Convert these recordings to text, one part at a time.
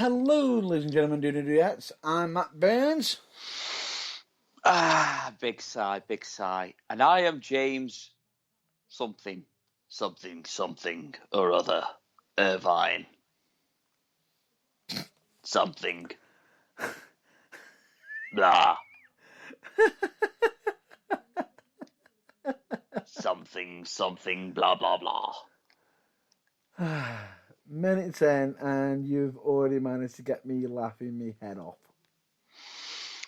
Hello, ladies and gentlemen, dudettes. I'm Matt Burns. Big sigh. And I am James something or other. Irvine. Something. Blah. something, blah, blah, blah. Minute 10, and you've already managed to get me laughing me head off.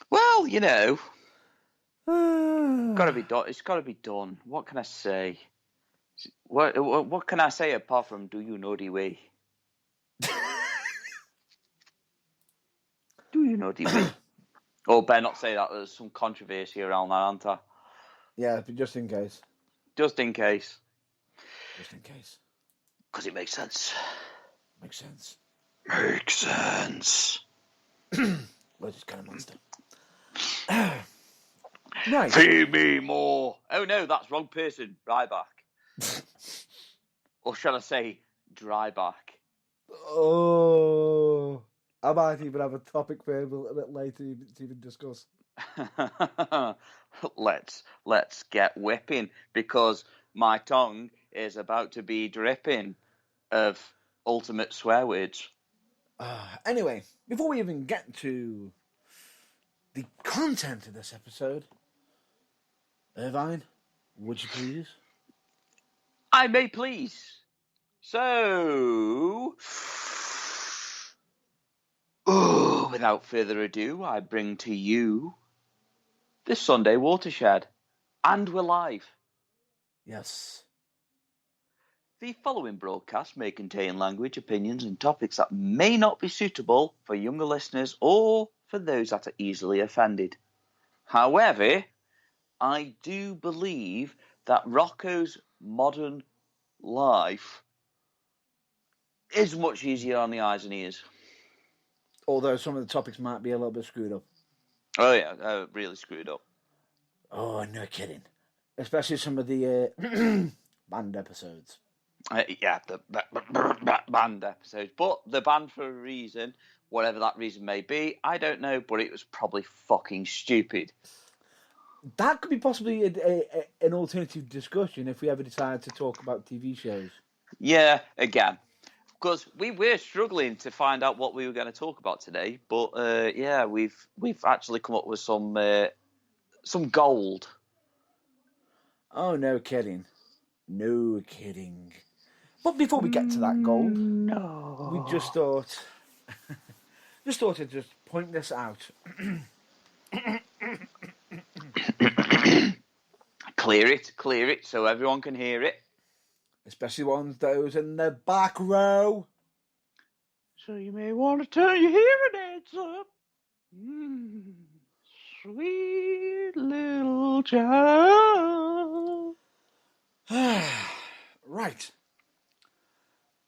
Well, you know, gotta be done. It's got to be done. What can I say? What can I say apart from "Do you know the way"? Do you know the way? Oh, better not say that. There's some controversy around that, aren't there? Yeah, but just in case. Just in case. Because it makes sense. Makes sense. We're just kind of monster. Right. Feed me more. Oh no, that's wrong person. Ryback. Or shall I say, dryback? Oh, I might even have a topic for a little bit later to even discuss. Let's get whipping, because my tongue is about to be dripping of ultimate swear words. Anyway, before we even get to the content of this episode, Irvine, would you please? I may please. So, without further ado, I bring to you this Sunday Watershed. And we're live. Yes. The following broadcast may contain language, opinions, and topics that may not be suitable for younger listeners or for those that are easily offended. However, I do believe that Rocco's modern life is much easier on the eyes and ears. Although some of the topics might be a little bit screwed up. Oh yeah, really screwed up. Oh, no kidding. Especially some of the banned episodes. The banned episodes. But they're banned for a reason. Whatever that reason may be, I don't know, but it was probably fucking stupid. That could be possibly an alternative discussion if we ever decide to talk about TV shows. Yeah, again. Because we were struggling to find out what we were going to talk about today, but we've actually come up with some gold. Oh, no kidding. But before we get to that gold, we just thought to just point this out. Clear it so everyone can hear it. Especially those in the back row. So you may want to turn your hearing aids up. Sweet little child. Right.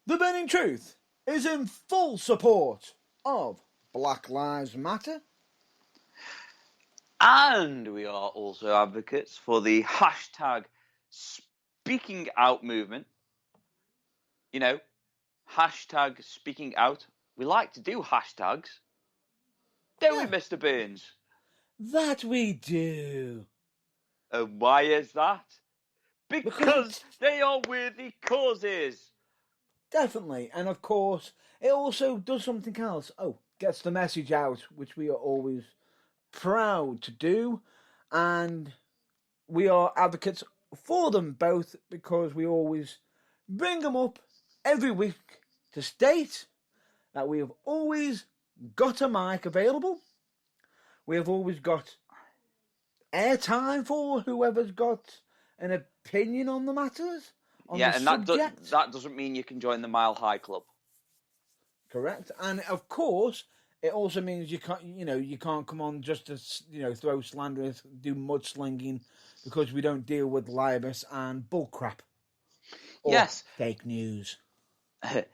The Burning Truth is in full support of Black Lives Matter. And we are also advocates for the hashtag Speaking Out movement. You know, hashtag Speaking Out. We like to do hashtags. Don't we, Mr. Burns? That we do. And why is that? Because they are worthy causes. Definitely. And of course, it also does something else. Gets the message out, which we are always proud to do. And we are advocates for them both because we always bring them up every week to state that we have always got a mic available. We have always got airtime for whoever's got an opinion on the matters. That doesn't mean you can join the Mile High Club. Correct. And of course, it also means you can't come on just to throw slander, do mudslinging, because we don't deal with libus and bullcrap. Yes. Fake news. Hey,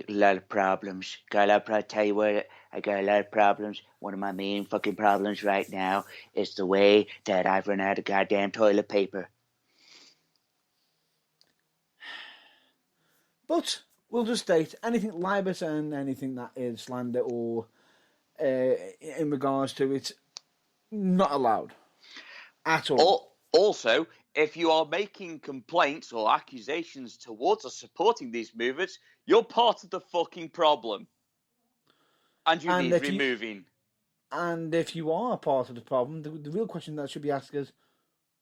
a lot of problems. Tell you what, I got a lot of problems. One of my main fucking problems right now is the way that I've run out of goddamn toilet paper. But we'll just state anything libelous and anything that is slander or in regards to it, not allowed at all. Also, if you are making complaints or accusations towards us supporting these movements, you're part of the fucking problem. And you need removing. And if you are part of the problem, the real question that should be asked is,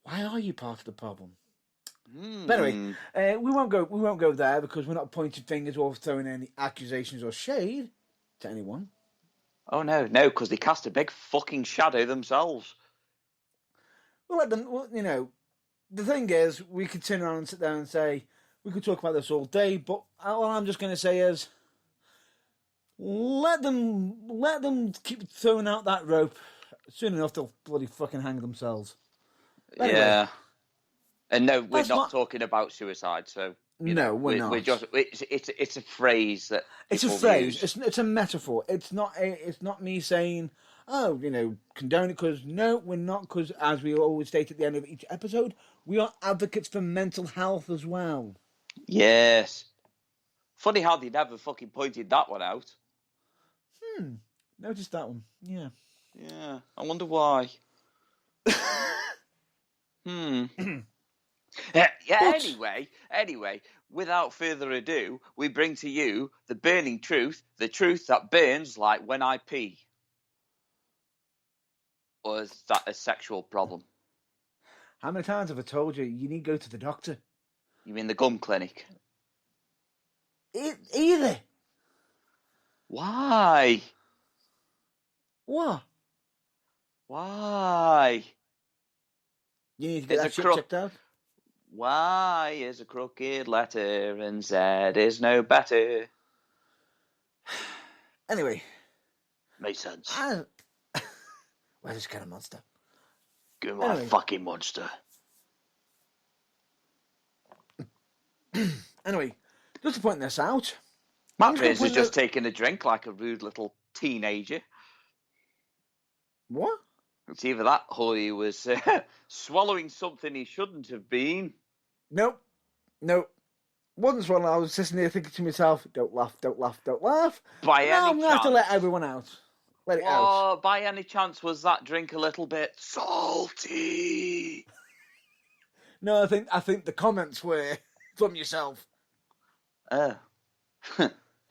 why are you part of the problem? But anyway, we won't go there because we're not pointing fingers or throwing any accusations or shade to anyone. Oh no, because they cast a big fucking shadow themselves. We'll let them. Well, you know, the thing is, we could turn around and sit down and say we could talk about this all day, but all I'm just going to say is, let them keep throwing out that rope. Soon enough, they'll bloody fucking hang themselves. Anyway, yeah. And no, we're not talking about suicide. So no, we're not. We're just it's a phrase that it's a phrase. It's a metaphor. It's not me saying, oh, condone it, because no, we're not. Because as we always state at the end of each episode, we are advocates for mental health as well. Yes. Funny how they never fucking pointed that one out. Noticed that one. Yeah. Yeah. I wonder why. Anyway, without further ado, we bring to you the burning truth, the truth that burns like when I pee. Or is that a sexual problem? How many times have I told you need to go to the doctor? You mean the gum clinic? Either. Why? What? Why? You need to get that shit checked out? Y is a crooked letter and Z is no better. Anyway. Makes sense. Where's this kind of monster? Give me my fucking monster. Anyway, just to point this out. Matt Burns is just taking a drink like a rude little teenager. What? It's either that or he was swallowing something he shouldn't have been. Nope. Wasn't swallowing. I was sitting there thinking to myself, don't laugh. I'm going to have to let everyone out. Let it out. By any chance, was that drink a little bit salty? No, I think the comments were from yourself. Oh.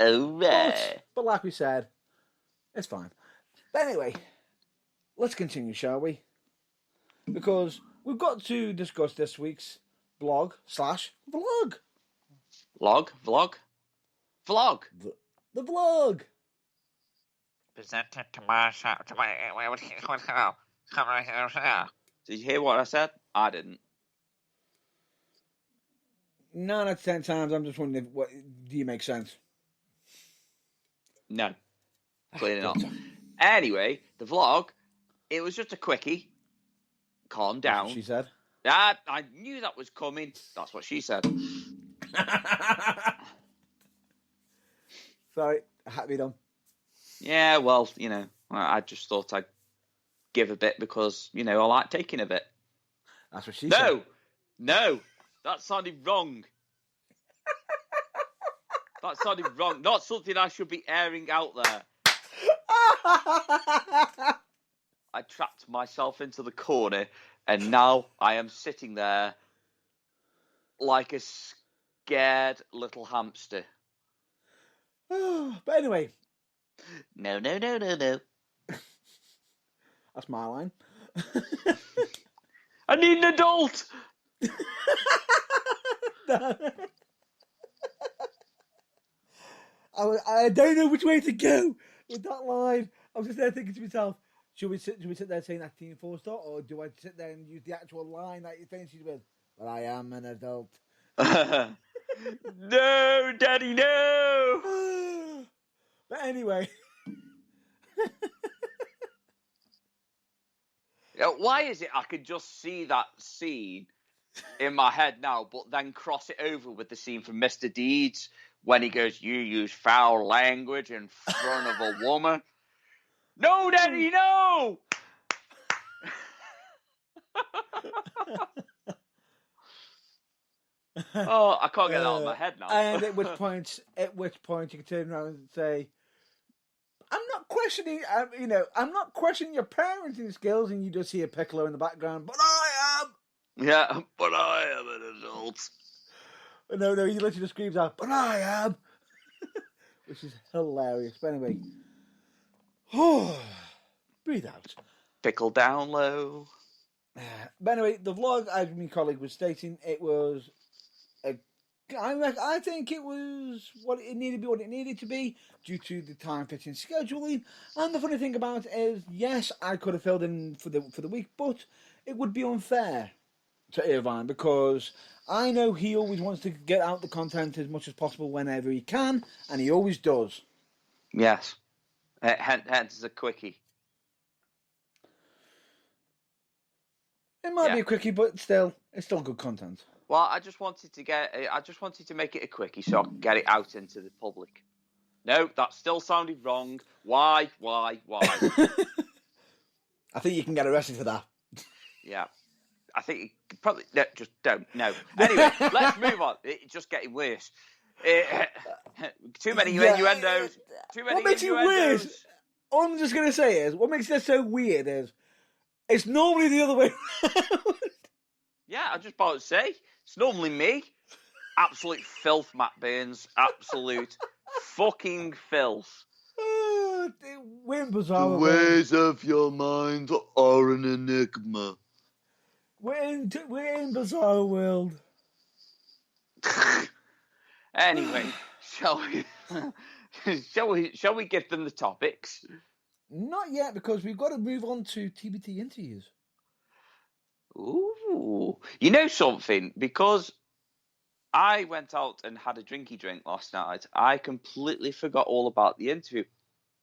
Alright. But like we said, it's fine. But anyway, let's continue, shall we? Because we've got to discuss this week's blog/vlog. Vlog? The vlog. Presented to my... Did you hear what I said? I didn't. 9 out of 10 times, I'm just wondering, do you make sense? No. Clearly not. Anyway, the vlog, it was just a quickie. Calm down. That's what she said. I knew that was coming. That's what she said. Sorry, I had to be done. Yeah, well, I just thought I'd give a bit because, I like taking a bit. That's what she said. No, that sounded wrong. That sounded wrong. Not something I should be airing out there. I trapped myself into the corner, and now I am sitting there like a scared little hamster. But anyway. No. That's my line. I need an adult! I don't know which way to go with that line. I was just there thinking to myself, should we sit there saying that Team 4-star, or do I sit there and use the actual line that you finishes with? But I am an adult. No, Daddy, no! But anyway. Why is it I can just see that scene in my head now, but then cross it over with the scene from Mr. Deeds when he goes, you use foul language in front of a woman? No, Daddy, no! Oh, I can't get that out of my head now. And at which point you can turn around and say, I'm not questioning your parenting skills, and you just hear Piccolo in the background, but I am. Yeah, but I am an adult. No, he literally just screams out, but I am. Which is hilarious. But anyway. Breathe out. Pickle down low. But anyway, the vlog, as my colleague was stating, it was I think it was what it needed to be due to the time fitting scheduling. And the funny thing about it is, yes, I could have filled in for the week, but it would be unfair to Irvine because I know he always wants to get out the content as much as possible whenever he can, and he always does. Yes. Hence the quickie. It might be a quickie, but it's still good content. Well, I just wanted to make it a quickie so I can get it out into the public. No, that still sounded wrong. Why? I think you can get arrested for that. Yeah. I think you probably... No, just don't. No. Anyway, let's move on. It's just getting worse. Too many innuendos. What makes it weird? All I'm just going to say is, what makes this so weird is, it's normally the other way around. Yeah, I was just about to say, it's normally me. Absolute filth, Matt Burns. Absolute fucking filth. We're in Bizarre The ways of your mind are an enigma. We're in Bizarre World. Anyway, shall we give them the topics? Not yet, because we've got to move on to TBT interviews. Ooh. You know something? Because I went out and had a drinky drink last night, I completely forgot all about the interview.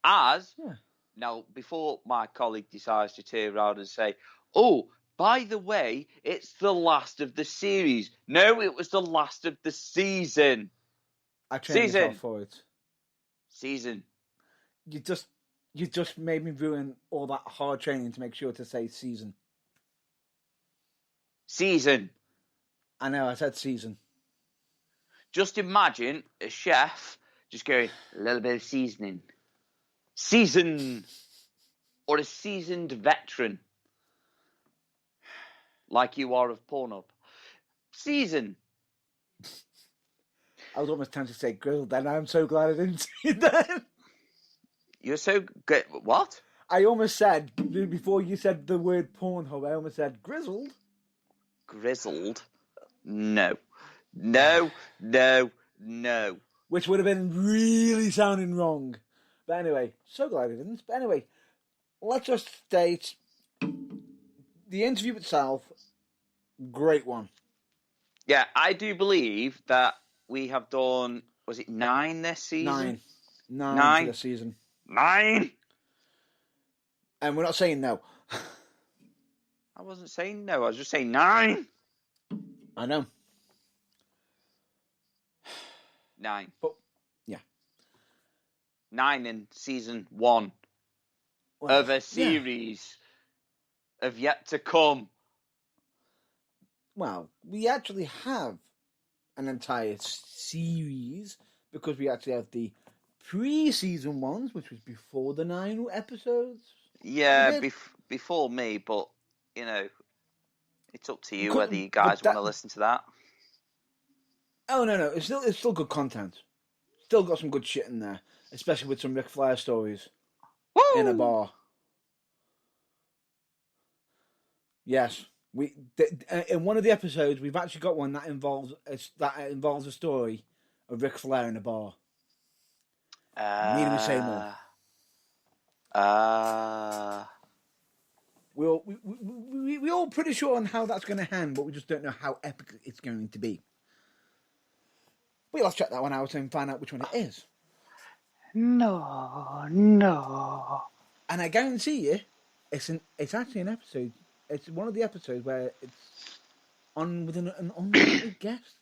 Now, before my colleague decides to turn around and say, oh, by the way, it's the last of the series. No, it was the last of the season. I trained myself for it. Season. You just made me ruin all that hard training to make sure to say season. Season. I know, I said season. Just imagine a chef just going, a little bit of seasoning. Season. Or a seasoned veteran. Like you are of Pornhub. Season. I was almost tempted to say grilled then. I'm so glad I didn't say that. You're so good. What? I almost said, before you said the word Pornhub, I almost said grizzled. Grizzled? No. Which would have been really sounding wrong. But anyway, so glad I didn't. But anyway, let's just state the interview itself, great one. Yeah, I do believe that we have done, was it 9 this season? 9 for this season. 9? And we're not saying no. I wasn't saying no, I was just saying 9. I know. 9. But, yeah. 9 in season 1 of a series of yet to come. Well, we actually have an entire series because we actually have the pre-season ones, which was before the 9 episodes. Yeah, before me, but, you know, it's up to you whether you guys want to listen to that. Oh, no, it's still good content. Still got some good shit in there, especially with some Ric Flair stories. Woo! In a bar. Yes, in one of the episodes we've actually got one that involves a story of Ric Flair in a bar. Need we say more? We're all pretty sure on how that's going to end, but we just don't know how epic it's going to be. But let's check that one out and find out which one it is. No. And I guarantee you, it's actually an episode. It's one of the episodes where it's on with an unlikely guest.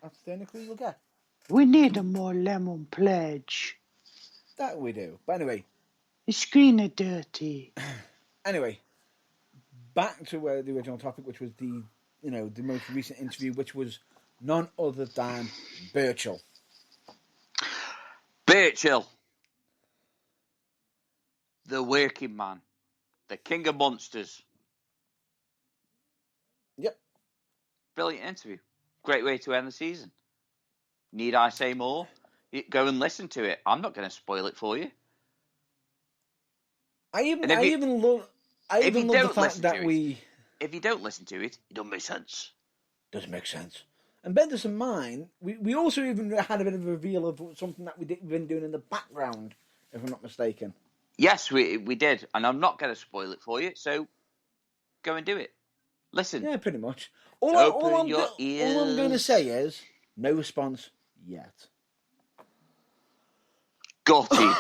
That's the only clue we'll get. We need a more lemon pledge. That we do. But anyway. The screen is dirty. Anyway, back to the original topic, which was the the most recent interview, which was none other than Burchill. Burchill, the working man, the king of monsters. Yep. Brilliant interview. Great way to end the season. Need I say more? Go and listen to it. I'm not going to spoil it for you. I even love the fact that if you don't listen to it, it doesn't make sense. Doesn't make sense. And bear this in mind, we also even had a bit of a reveal of something that we've been doing in the background, if I'm not mistaken. Yes, we did, and I'm not going to spoil it for you, so go and do it. Listen. Yeah, pretty much. Open All I'm going to say is, no response yet. Gutted.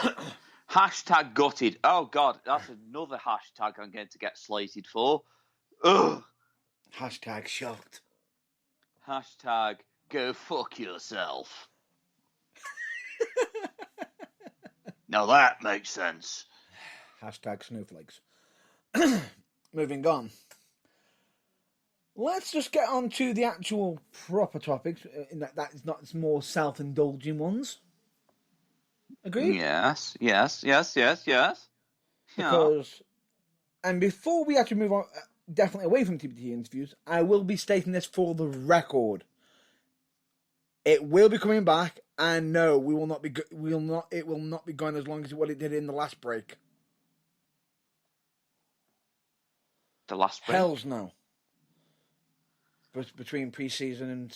Hashtag gutted. Oh, God, that's another hashtag I'm going to get slated for. Ugh. Hashtag shocked. Hashtag go fuck yourself. Now that makes sense. Hashtag snowflakes. Moving on. Let's just get on to the actual proper topics. That is not more self-indulging ones. Agreed? Yes. Because, and before we actually move on, definitely away from TBT interviews, I will be stating this for the record. It will be coming back, and no, we will not be. It will not be going as long as what it did in the last break. The last break? Hell's no. Between pre-season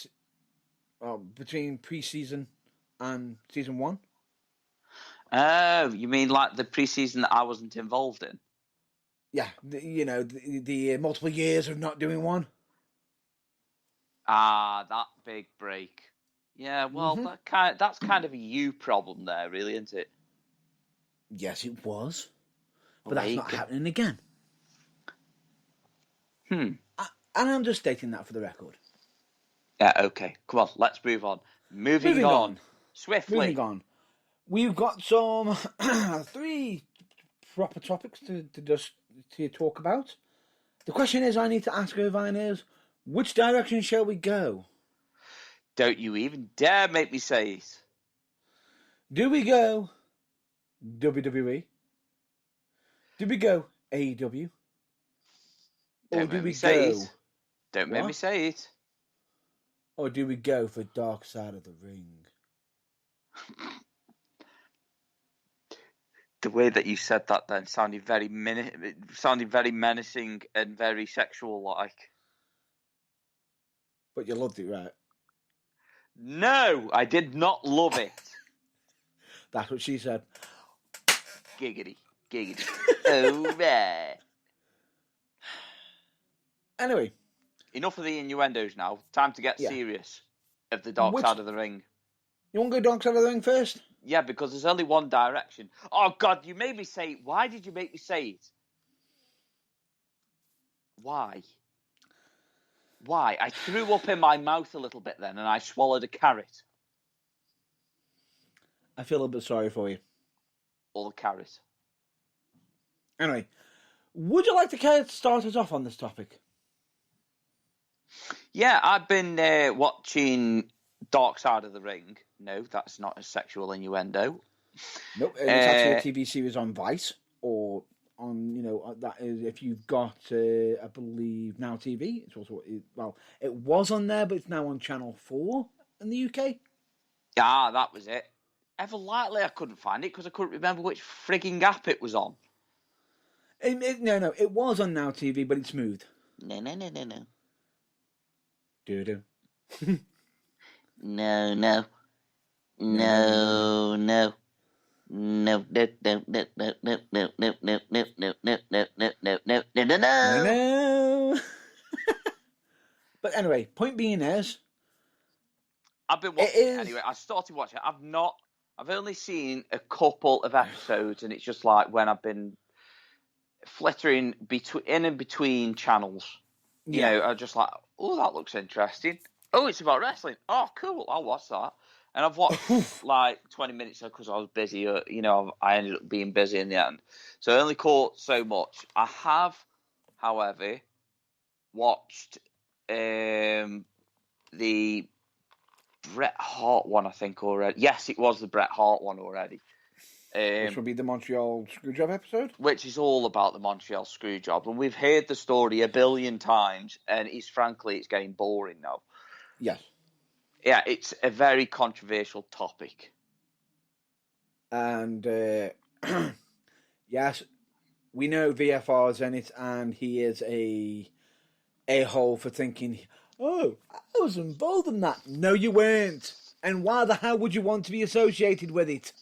and season 1. Oh, you mean like the pre-season that I wasn't involved in? Yeah, the multiple years of not doing one. Ah, that big break. Yeah, well, that's kind of a you problem there, really, isn't it? Yes, it was, but that's not happening again. And I'm just stating that for the record. Yeah, okay. Come on, let's move on. Moving on. Swiftly. Moving on. We've got some 3 proper topics to talk about. The question is, I need to ask Irvine is, which direction shall we go? Don't you even dare make me say it. Do we go WWE? Do we go AEW? Don't make me say it. Don't make me say it. Or do we go for Dark Side of the Ring? The way that you said that then sounded very menacing and very sexual-like. But you loved it, right? No, I did not love it. That's what she said. Giggity. Oh, man. Anyway. Enough of the innuendos now. Time to get serious of the Dark Side of the Ring. You want to go Dark Side of the Ring first? Yeah, because there's only one direction. Oh, God, you made me say it. Why did you make me say it? Why? I threw up in my mouth a little bit then, and I swallowed a carrot. I feel a bit sorry for you. Or the carrot. Anyway, would you like to start us off on this topic? Yeah, I've been watching Dark Side of the Ring. No, that's not a sexual innuendo. Nope, it's actually a TV series on Vice, or on, that is, if you've got, I believe, Now TV. It's also, it was on there, but it's now on Channel 4 in the UK. Yeah, that was it. Ever lightly, I couldn't find it because I couldn't remember which frigging app it was on. No, it was on Now TV, but it's moved. No. Do. No. But anyway, point being is, I've been watching it anyway. I started watching it. I've only seen a couple of episodes, and it's just like when I've been flittering in and between channels. You know, I'm just like, oh, that looks interesting. Oh, it's about wrestling. Oh, cool. I'll watch that. And I've watched like 20 minutes because I was busy. I ended up being busy in the end. So I only caught so much. I have, however, watched the Bret Hart one, I think, already. Yes, it was the Bret Hart one already. Which will be the Montreal Screwjob episode? Which is all about the Montreal Screwjob. And we've heard the story a billion times, and it's getting boring now. Yes. Yeah, it's a very controversial topic. And, yes, we know VFR's in it, and he is a hole for thinking, oh, I was involved in that. No, you weren't. And why the hell would you want to be associated with it?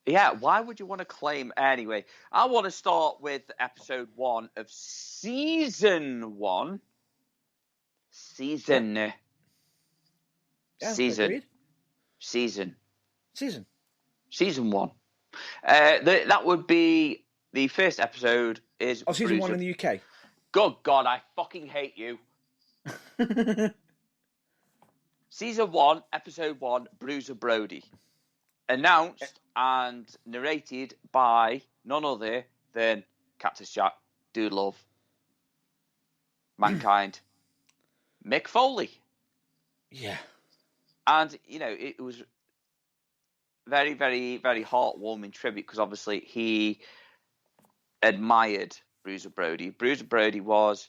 Yeah, why would you want to claim? Anyway, I want to start with episode 1 of season 1. Season. Yeah, Season. agreed. Season. Season 1. That would be the first episode is... Oh, season 1 in the UK. Good God, I fucking hate you. Season 1, episode 1, Bruiser Brody. Announced and narrated by none other than Cactus Jack, Dude Love, Mankind, Mick Foley. Yeah. And, you know, it was very, very, very heartwarming tribute because obviously he admired Bruiser Brody. Bruiser Brody was,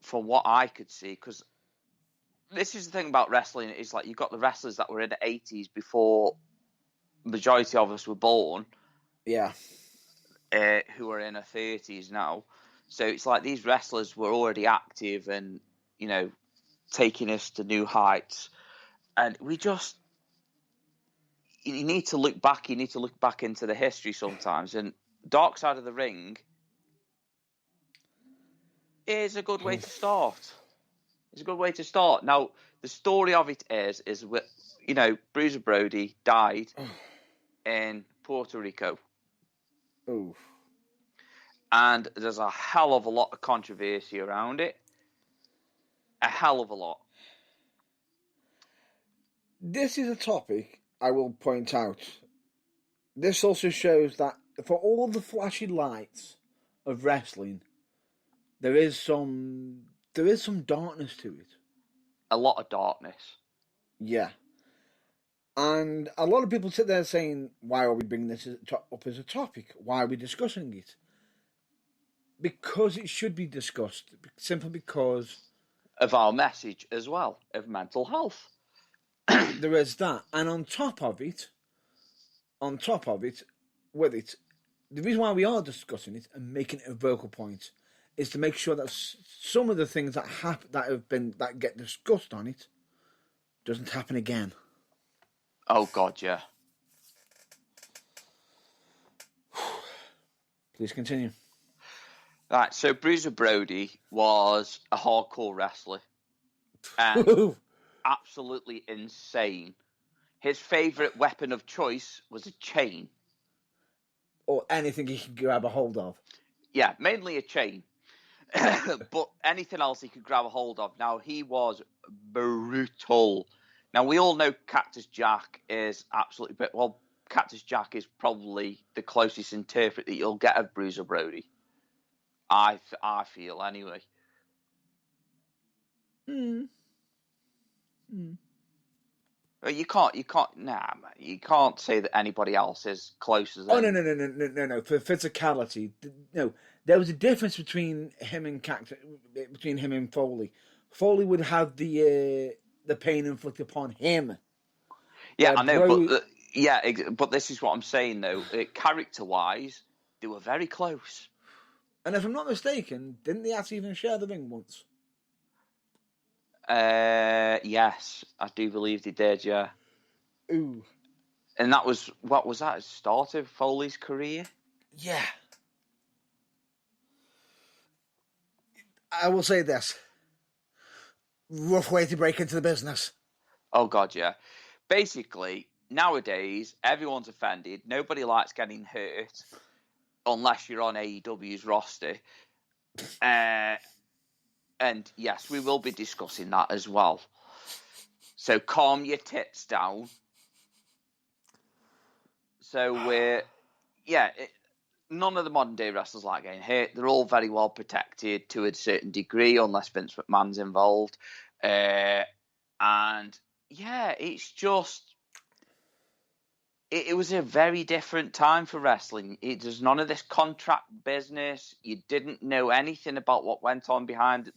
from what I could see, because this is the thing about wrestling, is like you've got the wrestlers that were in the 80s before majority of us were born. Yeah. Who are in their 30s now. So it's like these wrestlers were already active and, you know, taking us to new heights. And we just... You need to look back. You need to look back into the history sometimes. And Dark Side of the Ring is a good way to start. It's a good way to start. Now, the story of it is you know, Bruiser Brody died in Puerto Rico. Oof. And there's a hell of a lot of controversy around it. A hell of a lot. This is a topic I will point out. This also shows that for all the flashy lights of wrestling, there is some darkness to it. A lot of darkness. Yeah. And a lot of people sit there saying, why are we bringing this up as a topic? Why are we discussing it? Because it should be discussed. Simply because... of our message as well, of mental health. There is that. And on top of it, with it, the reason why we are discussing it and making it a vocal point is to make sure that some of the things that get discussed on it doesn't happen again. Oh God, yeah. Please continue. Right, so Bruiser Brody was a hardcore wrestler. And absolutely insane. His favourite weapon of choice was a chain. Or anything he could grab a hold of. Yeah, mainly a chain. But anything else he could grab a hold of. Now, he was brutal. Now, we all know Cactus Jack is absolutely... Well, Cactus Jack is probably the closest interpret that you'll get of Bruiser Brody. I feel, anyway. Well, you can't say that anybody else is closer than... Oh, no. For physicality, no. There was a difference between him and Foley. Foley would have the pain inflicted upon him. Yeah, I know, but this is what I'm saying, though. Character-wise, they were very close. And if I'm not mistaken, didn't they actually even share the ring once? Yes, I do believe they did, yeah. Ooh. And that was, what was that, start of Foley's career? Yeah. I will say this. Rough way to break into the business. Oh, God, yeah. Basically, nowadays, everyone's offended. Nobody likes getting hurt unless you're on AEW's roster. And yes, we will be discussing that as well. So calm your tits down. So none of the modern day wrestlers like getting hit. They're all very well protected to a certain degree, unless Vince McMahon's involved. And yeah, it's just it was a very different time for wrestling. There's none of this contract business. You didn't know anything about what went on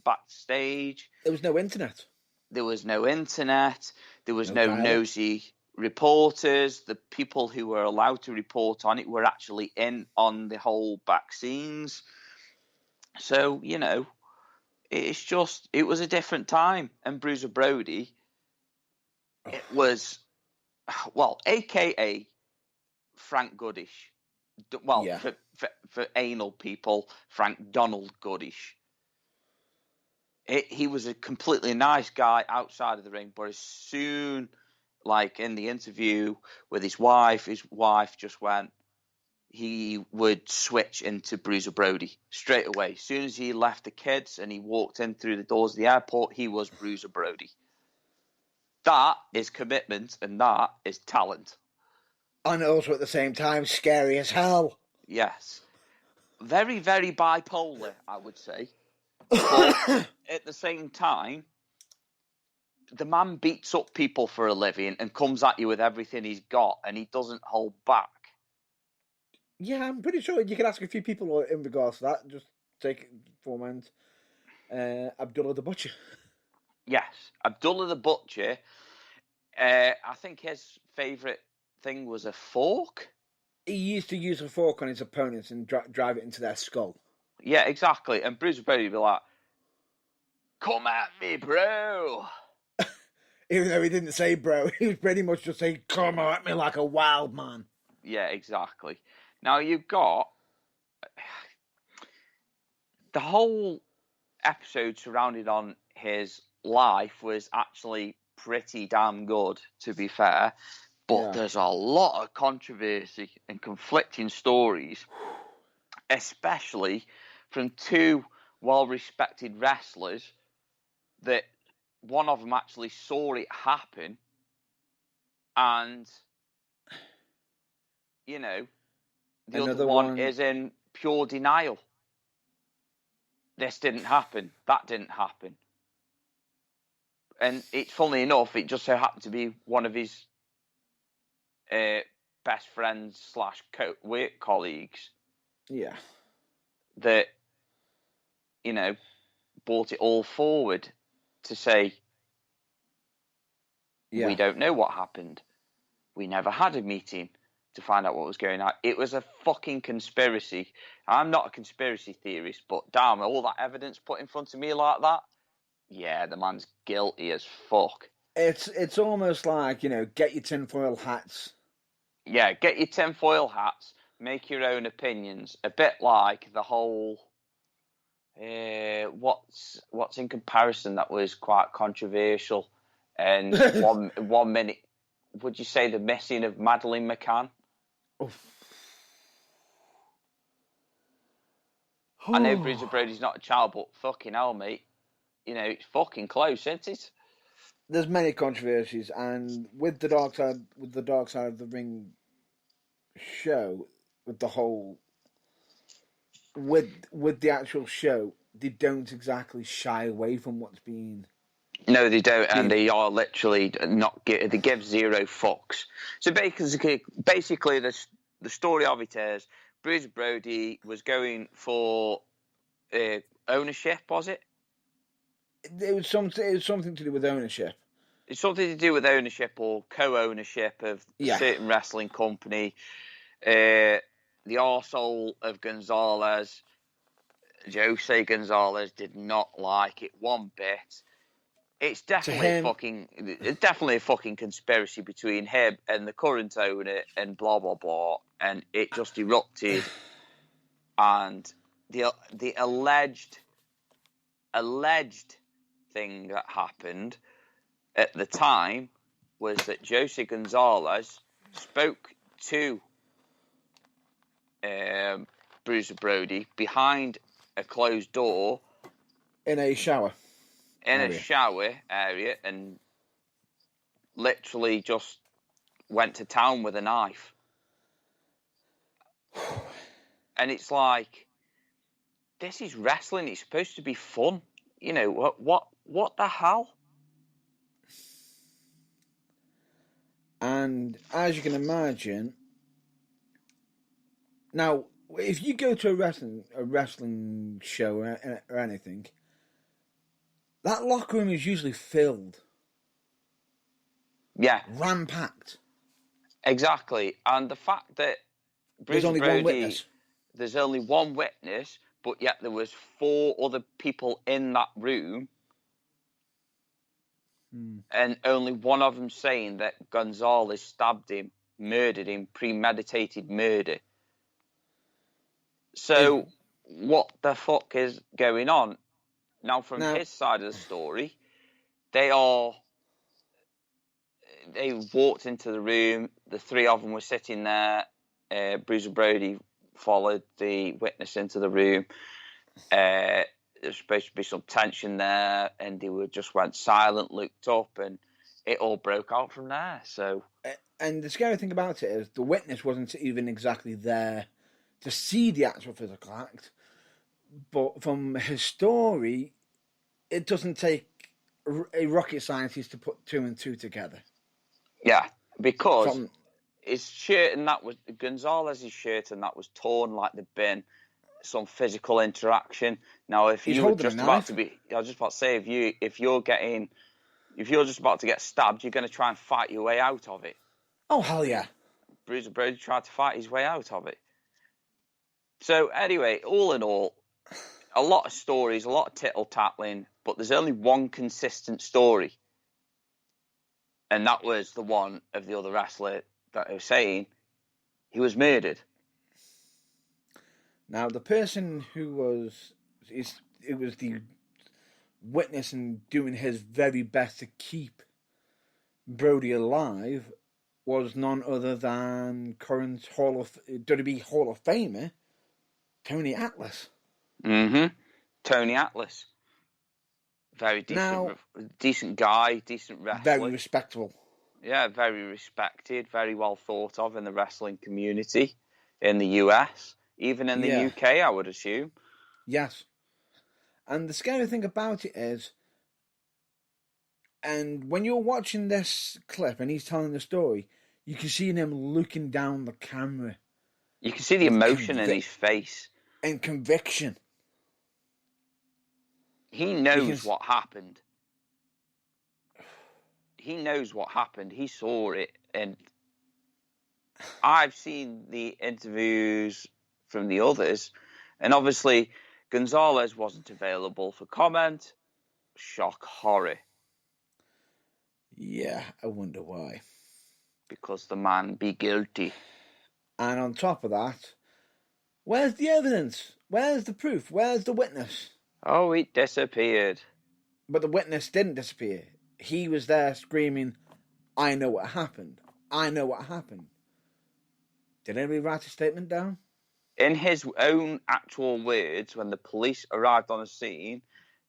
backstage. There was no internet. There was no internet. There was No no dial-up. nosy reporters. The people who were allowed to report on it were actually in on the whole back scenes. So, you know, it was a different time. And Bruiser Brody, it was, well, a.k.a. Frank Goodish. Well, Yeah. for anal people, Frank Donald Goodish. He was a completely nice guy outside of the ring, but as soon, like in the interview with his wife just went, he would switch into Bruiser Brody straight away. As soon as he left the kids and he walked in through the doors of the airport, he was Bruiser Brody. That is commitment and that is talent. And also at the same time, scary as hell. Yes. Very, very bipolar, I would say. But at the same time, the man beats up people for a living and comes at you with everything he's got, and he doesn't hold back. Yeah, I'm pretty sure you could ask a few people in regards to that. Just take it for a moment. Abdullah the Butcher. Yes, Abdullah the Butcher. I think his favourite thing was a fork. He used to use a fork on his opponents and drive it into their skull. Yeah, exactly. And Bruiser Brody would be like, "Come at me, bro." Even though he didn't say bro, he was pretty much just saying, "Come at me like a wild man." Yeah, exactly. Now you've got the whole episode surrounded on his life was actually pretty damn good, to be fair. But there's a lot of controversy and conflicting stories, especially from two well-respected wrestlers that one of them actually saw it happen and, you know, the other one is in pure denial. This didn't happen. That didn't happen. And it's funnily enough, it just so happened to be one of his best friends / work colleagues. Yeah. That, you know, brought it all forward to say, we don't know what happened. We never had a meeting to find out what was going on. It was a fucking conspiracy. I'm not a conspiracy theorist, but damn, all that evidence put in front of me like that, yeah, the man's guilty as fuck. It's almost like, you know, get your tinfoil hats. Yeah, get your tinfoil hats, make your own opinions. A bit like the whole, what's in comparison that was quite controversial. And one minute, would you say the missing of Madeleine McCann? I know Bruiser Brody's not a child, but fucking hell, mate. You know, it's fucking close, isn't it? There's many controversies, and with the Dark Side of the Ring show, with the whole, with the actual show, they don't exactly shy away from what's being. No, they don't, and they are literally not. They give zero fucks. So basically, the story of it is Bruiser Brody was going for ownership. Was it? It was something to do with ownership. It's something to do with ownership or co-ownership of a certain wrestling company. The arsehole of Gonzalez, Jose Gonzalez, did not like it one bit. It's definitely a fucking conspiracy between him and the current owner and blah blah blah, and it just erupted. And the alleged thing that happened at the time was that Jose Gonzalez spoke to Bruiser Brody behind a closed door In a shower area and literally just went to town with a knife. And it's like, this is wrestling. It's supposed to be fun. You know, what the hell? And as you can imagine, now if you go to a wrestling show or anything, that locker room is usually filled. Yeah. Ram-packed. Exactly. And the fact that There's only one witness. There's only one witness, but yet there was 4 other people in that room, and only one of them saying that Gonzalez stabbed him, murdered him, premeditated murder. So what the fuck is going on? Now, from his side of the story, they walked into the room. The 3 of them were sitting there. Bruiser Brody followed the witness into the room. There was supposed to be some tension there, and they just went silent, looked up, and it all broke out from there. So, and the scary thing about it is the witness wasn't even exactly there to see the actual physical act, but from his story, it doesn't take a rocket scientist to put 2 and 2 together. Yeah, because his shirt and that was Gonzalez's shirt and that was torn like there'd been some physical interaction. Now, if you were just about to be, I was just about to say, if you're just about to get stabbed, you're going to try and fight your way out of it. Oh, hell yeah. Bruiser Brody tried to fight his way out of it. So anyway, all in all, a lot of stories, a lot of tittle-tattling, but there's only one consistent story. And that was the one of the other wrestler that I was saying he was murdered. Now, the person who was the witness and doing his very best to keep Brody alive was none other than current WWE Hall of Famer Tony Atlas. Mm-hmm. Tony Atlas. Very decent, decent guy, decent wrestler. Very respectable. Yeah, very respected, very well thought of in the wrestling community in the US, even in the UK, I would assume. Yes. And the scary thing about it is, and when you're watching this clip and he's telling the story, you can see him looking down the camera. You can see the emotion in his face. And conviction. He knows what happened. He knows what happened. He saw it. And I've seen the interviews from the others. And obviously, Gonzalez wasn't available for comment. Shock horror. Yeah, I wonder why. Because the man be guilty. And on top of that, where's the evidence? Where's the proof? Where's the witness? Oh, it disappeared. But the witness didn't disappear. He was there screaming, I know what happened. I know what happened. Did anybody write a statement down? In his own actual words, when the police arrived on the scene,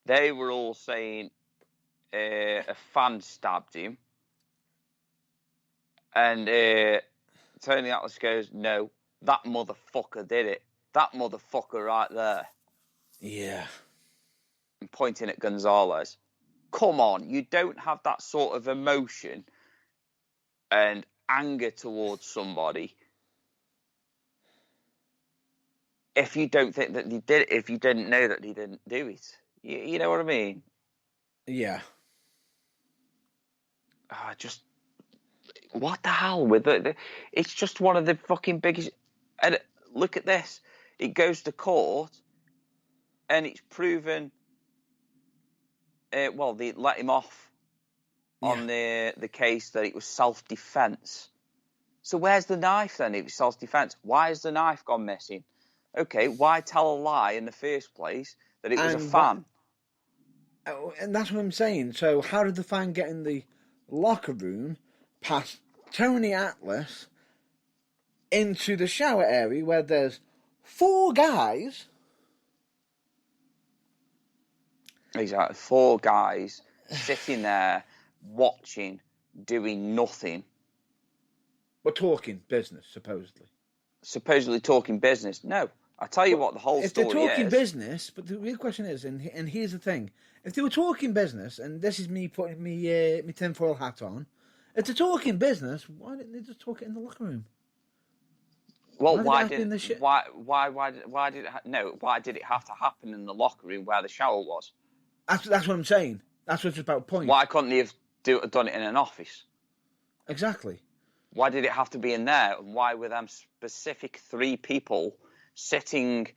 they were all saying a fan stabbed him. And Tony Atlas goes, no, that motherfucker did it. That motherfucker right there. Yeah. And pointing at Gonzalez. Come on, you don't have that sort of emotion and anger towards somebody if you don't think that he did it, if you didn't know that he didn't do it. You know what I mean? Yeah. Just, what the hell with it? It's just one of the fucking biggest... And look at this. It goes to court and it's proven... they let him off on the case that it was self-defense. So where's the knife then? It was self-defense. Why has the knife gone missing? Okay, why tell a lie in the first place that it was a fan? And that's what I'm saying. So how did the fan get in the locker room past Tony Atlas into the shower area where there's 4 guys? Exactly, 4 guys sitting there watching, doing nothing. We're talking business, supposedly. Supposedly talking business. No, I tell you what, the whole if they're story talking is. business, but the real question is, and here's the thing: if they were talking business, and this is me putting me tinfoil hat on, if they're talking business, why didn't they just talk it in the locker room? Well, why did did it have to happen in the locker room where the shower was? That's what I'm saying. That's what's about point. Why couldn't they have done it in an office? Exactly. Why did it have to be in there? And why were them specific 3 people sitting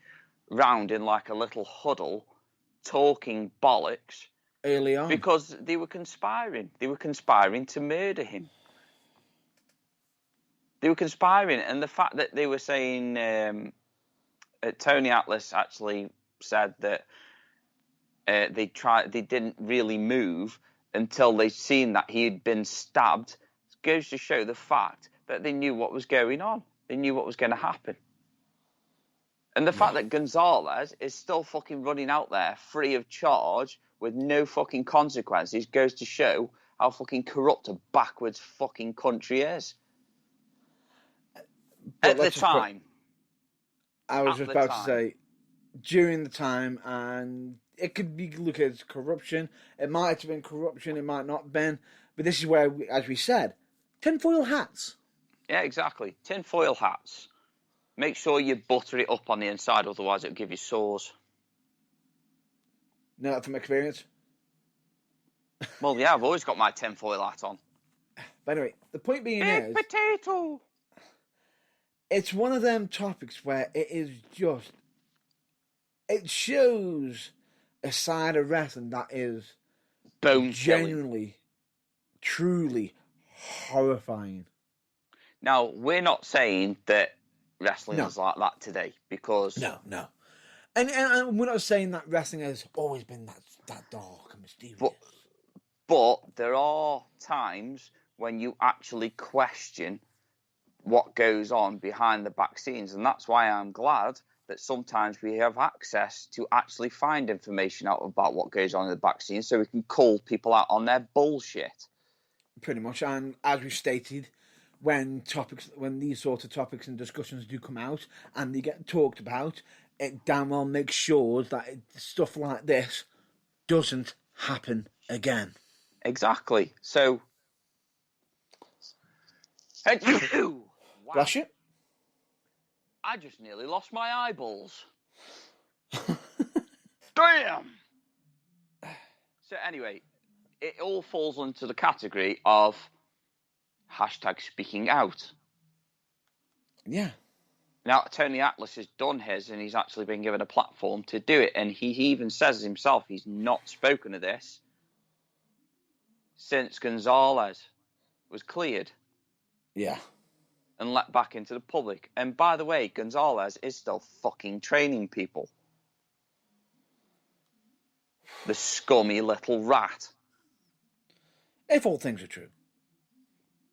round in like a little huddle talking bollocks Early on? Because they were conspiring. They were conspiring to murder him. They were conspiring, and the fact that they were saying Tony Atlas actually said that they didn't really move until they'd seen that he had been stabbed, goes to show the fact that they knew what was going on. They knew what was going to happen. And the fact that Gonzalez is still fucking running out there free of charge with no fucking consequences goes to show how fucking corrupt a backwards fucking country is. At the time. I was just about to say, during the time, and it could be looked at as corruption. It might have been corruption, it might not have been. But this is where, as we said, tinfoil hats. Yeah, exactly. Tinfoil hats. Make sure you butter it up on the inside, otherwise it'll give you sores. Know that from experience? Well, yeah, I've always got my tinfoil hat on. But anyway, the point being Big potato! It's one of them topics where it is just... It shows a side of wrestling that is genuinely, truly horrifying. Now, we're not saying that wrestling is like that today, because... No. And we're not saying that wrestling has always been that dark and mysterious. But there are times when you actually question what goes on behind the back scenes, and that's why I'm glad that sometimes we have access to actually find information out about what goes on in the back scenes, so we can call people out on their bullshit. Pretty much, and as we stated, when these sort of topics and discussions do come out and they get talked about, it damn well makes sure that stuff like this doesn't happen again. Exactly. So, wow. Bless you. I just nearly lost my eyeballs. Damn! So anyway, it all falls into the category of #speaking out. Yeah. Now, Tony Atlas has done his, and he's actually been given a platform to do it. And he even says himself he's not spoken of this since Gonzalez was cleared. Yeah. And let back into the public. And by the way, Gonzalez is still fucking training people. The scummy little rat. If all things are true.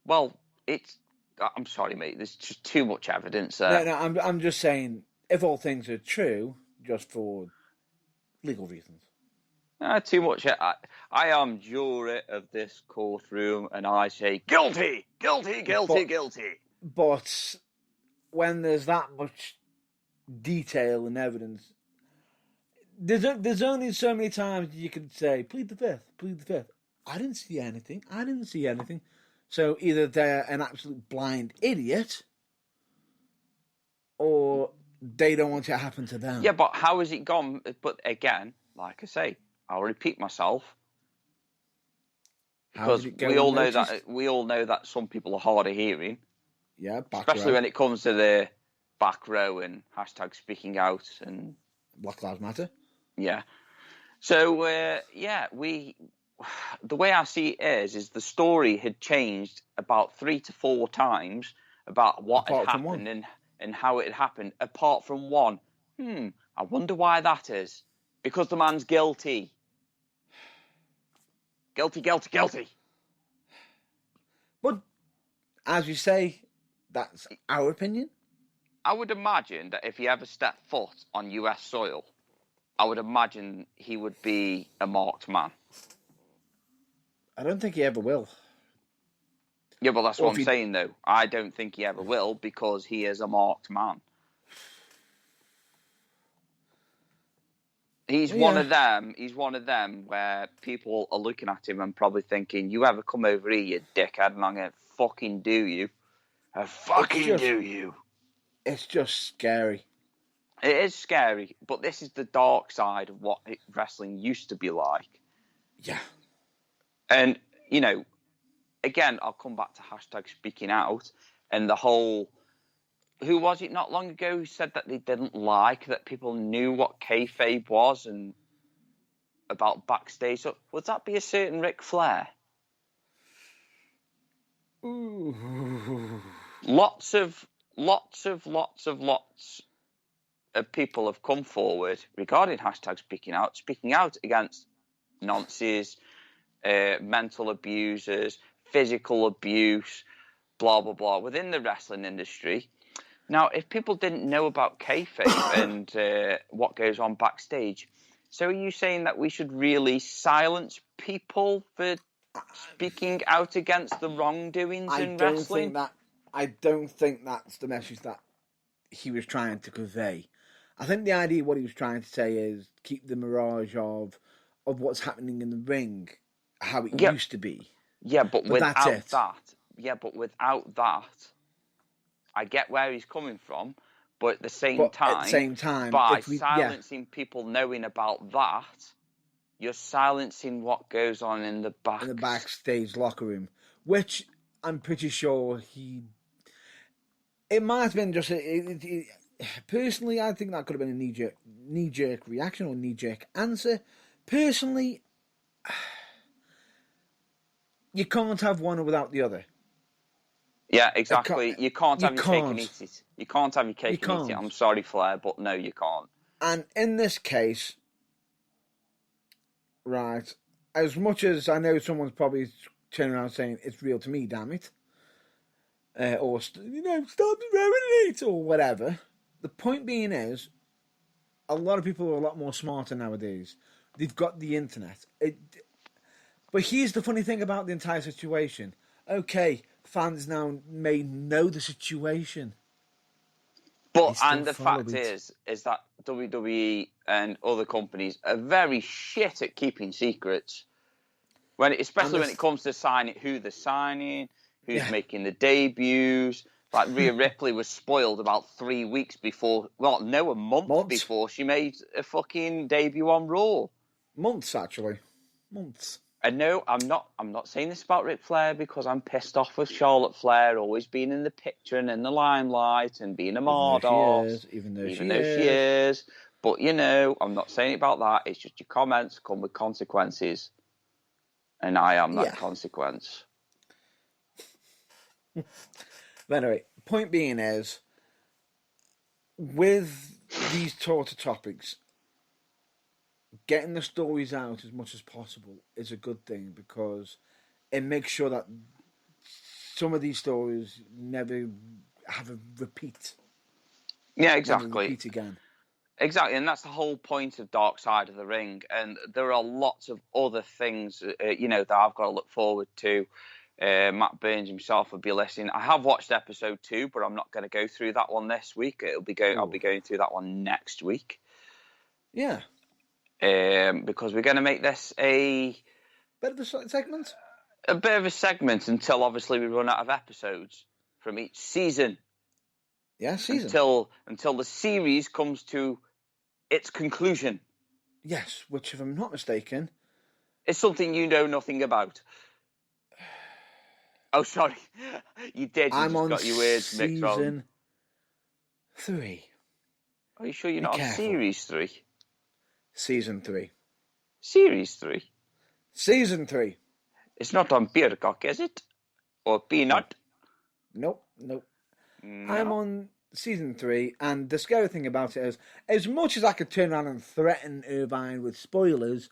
Well, I'm sorry, mate. There's just too much evidence there. No, I'm just saying, if all things are true, just for legal reasons. Too much. I am jury of this courtroom, and I say guilty, guilty, guilty, guilty. But when there's that much detail and evidence, there's only so many times you can say, plead the fifth. I didn't see anything. So either they're an absolute blind idiot, or they don't want it to happen to them. Yeah, but how has it gone? But again, like I say, I'll repeat myself. Because we all know that some people are hard of hearing. Yeah, especially when it comes to the back row and #speaking out and Black Lives Matter. Yeah. So the way I see it is the story had changed about 3 to 4 times about what had happened and how it had happened, apart from one. I wonder why that is. Because the man's guilty. Guilty. But, as you say, that's our opinion. I would imagine that if he ever stepped foot on US soil, I would imagine he would be a marked man. I don't think he ever will. Yeah, but that's what I'm saying, though. I don't think he ever will, because he is a marked man. He's one of them. He's one of them where people are looking at him and probably thinking, "You ever come over here, you dickhead, and I'm going to fucking do you. I fucking do you." It's just scary. It is scary, but this is the dark side of what wrestling used to be like. Yeah. And, you know, again, I'll come back to hashtag speaking out and the whole... Who was it not long ago who said that they didn't like that people knew what kayfabe was and about backstage? So would that be a certain Ric Flair? Ooh. Lots of people have come forward regarding hashtag speaking out against nonsense, mental abusers, physical abuse, blah, blah, blah, within the wrestling industry. Now, if people didn't know about kayfabe and what goes on backstage, so are you saying that we should really silence people for speaking out against the wrongdoings in wrestling? I don't think that's the message that he was trying to convey. I think the idea, what he was trying to say is keep the mirage of what's happening in the ring, how it used to be. Yeah, but without that, I get where he's coming from, but at the same time, by silencing people knowing about that, you're silencing what goes on in the backstage locker room, which I'm pretty sure it might have been just personally, I think that could have been a knee-jerk reaction or knee-jerk answer. Personally, you can't have one without the other. Yeah, exactly. You can't have your cake and eat it. You can't have your cake and eat it. I'm sorry, Flair, but no, you can't. And in this case, right, as much as I know someone's probably turning around saying, "It's real to me, damn it," or, stop ruining it, or whatever. The point being is, a lot of people are a lot more smarter nowadays. They've got the internet. But here's the funny thing about the entire situation. Okay, fans now may know the situation. But, and the fact is that WWE and other companies are very shit at keeping secrets. Especially when it comes to signing, who they're signing, who's making the debuts. Like Rhea Ripley was spoiled about 3 weeks before, a month before she made a fucking debut on Raw. Months, actually. Months. And no, I'm not saying this about Ric Flair because I'm pissed off with Charlotte Flair always being in the picture and in the limelight and being a mardos. Even though she is. But, I'm not saying about that. It's just your comments come with consequences. And I am that consequence. But anyway, point being is, with these sort of topics, getting the stories out as much as possible is a good thing because it makes sure that some of these stories never have a repeat. Yeah, exactly. Never repeat again. Exactly, and that's the whole point of Dark Side of the Ring. And there are lots of other things, that I've got to look forward to. Matt Burns himself will be listening. I have watched episode 2, but I'm not going to go through that one this week. I'll be going through that one next week. Yeah. Because we're going to make this a bit of a segment. A bit of a segment until obviously we run out of episodes from each season. Yeah, season. Until the series comes to its conclusion. Yes, which, if I'm not mistaken, is something you know nothing about. Oh, sorry. You did. I'm just on got your words mixed wrong. Season 3. Are you sure you're not on Series 3? Season 3. Series 3? Season 3. It's not on Beercock, is it? Or Peanut? Nope. No. I'm on Season 3, and the scary thing about it is, as much as I could turn around and threaten Irvine with spoilers,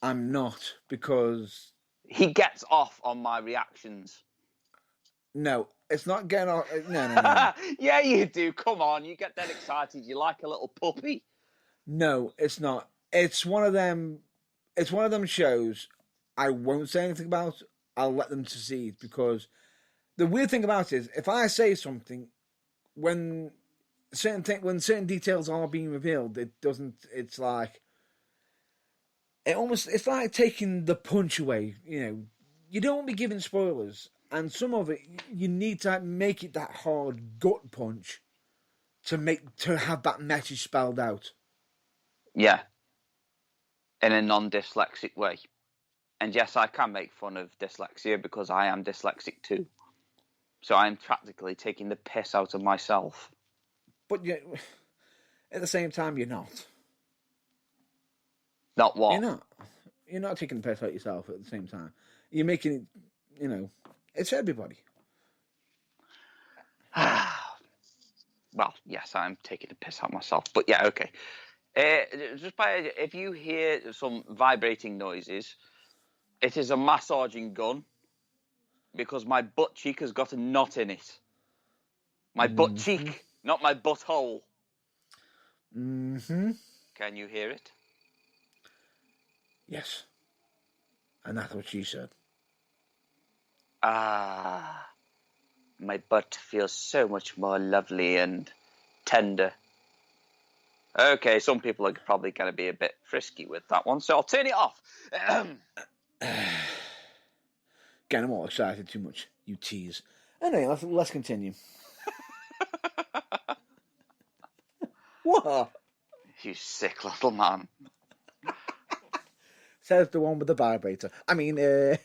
I'm not, because he gets off on my reactions. No, it's not getting off. No. Yeah, you do. Come on, you get that excited. You like a little puppy. No, it's not. It's one of them. It's one of them shows I won't say anything about. I'll let them succeed, because the weird thing about it is, if I say something, when certain details are being revealed, it doesn't. It's like, it's like taking the punch away. You know, you don't want to be giving spoilers, and some of it you need to make it that hard gut punch to have that message spelled out. Yeah. In a non-dyslexic way. And yes, I can make fun of dyslexia because I am dyslexic too. So I'm practically taking the piss out of myself. But at the same time, you're not. Not what? You're not. You're not taking the piss out yourself at the same time. You're making it, it's everybody. Well, yes, I'm taking the piss out myself. But yeah, okay. If you hear some vibrating noises, it is a massaging gun because my butt cheek has got a knot in it. My butt cheek, not my butthole. Mm-hmm. Can you hear it? Yes. And that's what she said. Ah, my butt feels so much more lovely and tender. Okay, some people are probably going to be a bit frisky with that one, so I'll turn it off. Getting all excited too much. You tease. Anyway, let's continue. What? You sick little man. Says the one with the vibrator. I mean, It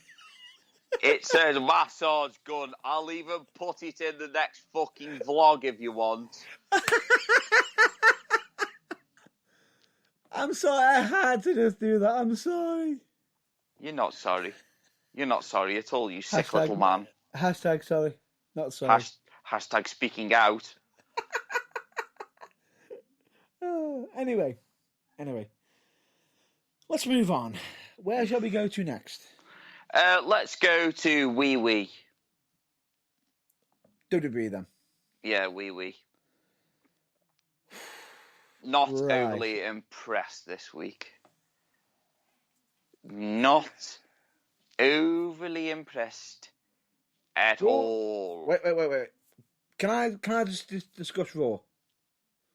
says massage gun. I'll even put it in the next fucking vlog if you want. I'm sorry, I had to just do that. I'm sorry. You're not sorry. You're not sorry at all, you sick little man. Hashtag sorry. Not sorry. Hashtag speaking out. Anyway. Let's move on. Where shall we go to next? Let's go to WWE. WWE then. Yeah, WWE. Not overly impressed this week. Not overly impressed at all. Wait. Can I just discuss Raw?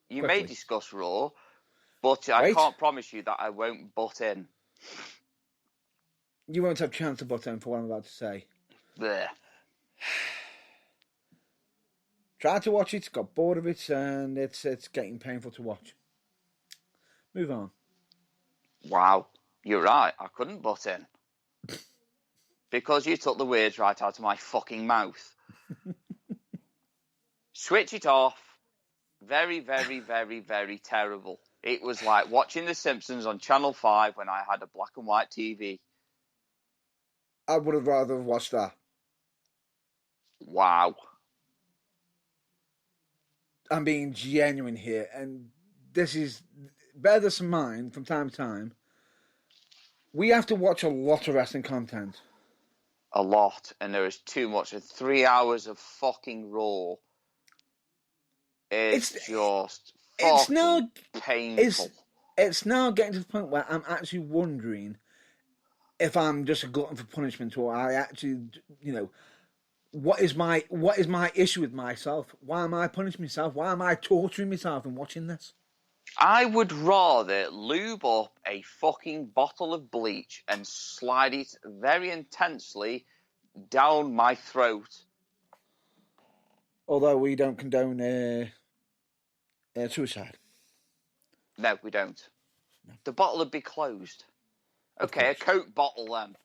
You quickly? may discuss Raw, but I can't promise you that I won't butt in. You won't have a chance to butt in for what I'm about to say. Blech. Tried to watch it, got bored of it, and it's getting painful to watch. Move on. Wow, you're right. I couldn't butt in. Because you took the words right out of my fucking mouth. Switch it off. Very, very, very, very terrible. It was like watching The Simpsons on Channel 5 when I had a black and white TV. I would have rather watched that. Wow. I'm being genuine here, and this is bear this in mind from time to time. We have to watch a lot of wrestling content. A lot, and there is too much. And 3 hours of fucking Raw is just fucking painful. It's now getting to the point where I'm actually wondering if I'm just a glutton for punishment, or I actually, what is my issue with myself? Why am I punishing myself? Why am I torturing myself in watching this? I would rather lube up a fucking bottle of bleach and slide it very intensely down my throat. Although we don't condone suicide. No, we don't. No. The bottle would be closed. Okay, a Coke bottle then.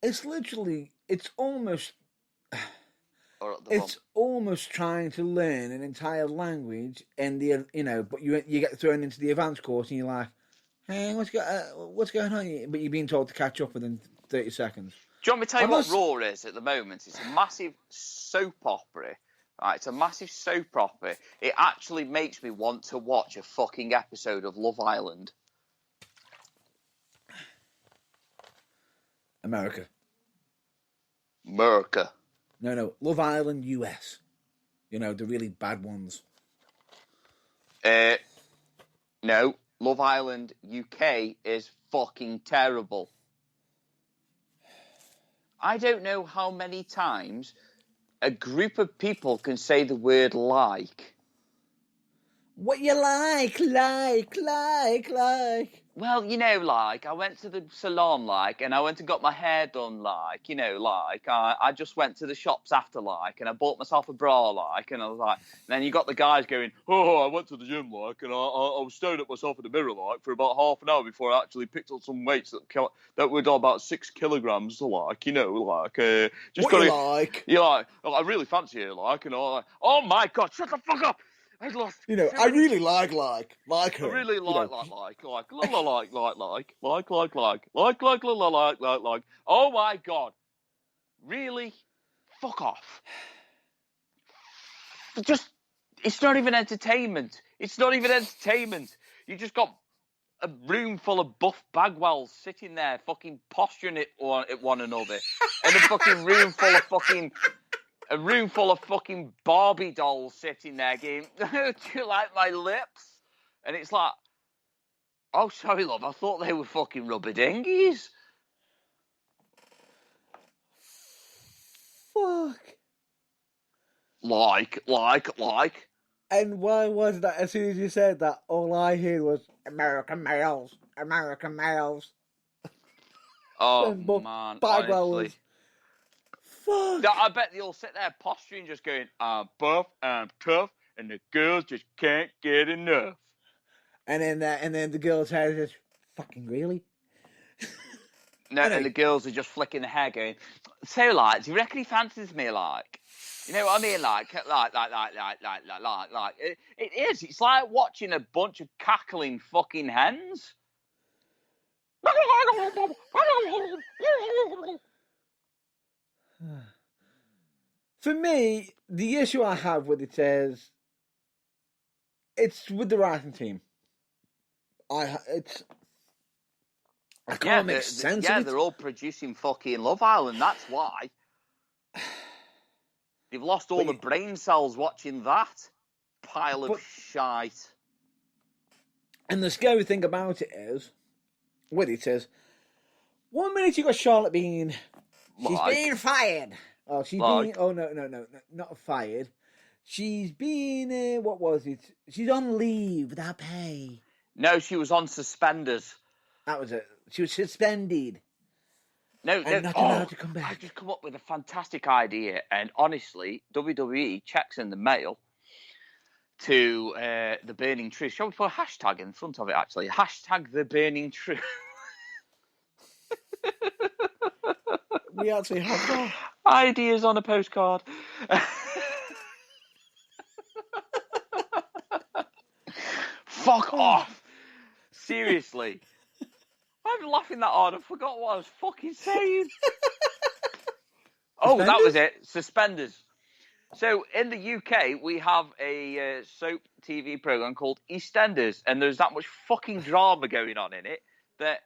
It's almost trying to learn an entire language, and but you get thrown into the advanced course, and you're like, "Hey, what's going on here?" But you're being told to catch up within 30 seconds. Do you want me to tell you what Raw is at the moment? It's a massive soap opera. Right, it's a massive soap opera. It actually makes me want to watch a fucking episode of Love Island. America. No, Love Island US. The really bad ones. No, Love Island UK is fucking terrible. I don't know how many times a group of people can say the word like. What you like. Well, you know, like, I went to the salon, like, and I went and got my hair done, like, you know, like, I just went to the shops after, like, and I bought myself a bra, like, and I was like, and then you got the guys going, oh, I went to the gym, like, and I was staring at myself in the mirror, like, for about half an hour before I actually picked up some weights that were about 6 kilograms, like, you know, like, just What got you to, like. you're like, oh, I really fancy it, like, and I'm like, oh my God, shut the fuck up. I lost You know, so I many really like her. I really you know. like. Oh my God. Really? Fuck off. Just, it's not even entertainment. It's not even entertainment. You just got a room full of buff bagwells sitting there fucking posturing at one another. And a fucking room full of fucking Barbie dolls sitting there going, do you like my lips? And it's like, oh, sorry, love. I thought they were fucking rubber dinghies. Fuck. Like. And why was that? As soon as you said that, all I heard was American males. Oh, And both man, Bagwell honestly. was. Fuck. I bet they all sit there posturing, just going, I'm buff, I'm tough, and the girls just can't get enough. And then the girl's hair is just fucking really. No, Anyway. and the girls are just flicking their hair, going, so, like, do you reckon he fancies me, like? You know what I mean? Like. It is. It's like watching a bunch of cackling fucking hens. For me, the issue I have with it is it's with the writing team. I can't make sense of it. They're all producing fucking Love Island. That's why. They've lost all the brain cells watching that pile of shite. And the scary thing about it is, with it is, 1 minute you got Charlotte being, she's being fired. Oh, she's being, oh no, not fired. She's being, what was it? She's on leave without pay. No, she was on suspenders. That was it. She was suspended. No, not allowed to come back. I've just come up with a fantastic idea, and honestly, WWE checks in the mail to the Burning Truth. Shall we put a hashtag in front of it, actually? Hashtag the Burning Truth. We actually have that. Ideas on a postcard. Fuck off. Seriously. I'm laughing that hard. I forgot what I was fucking saying. Oh, that was it. Suspenders. So in the UK, we have a soap TV program called EastEnders, and there's that much fucking drama going on in it that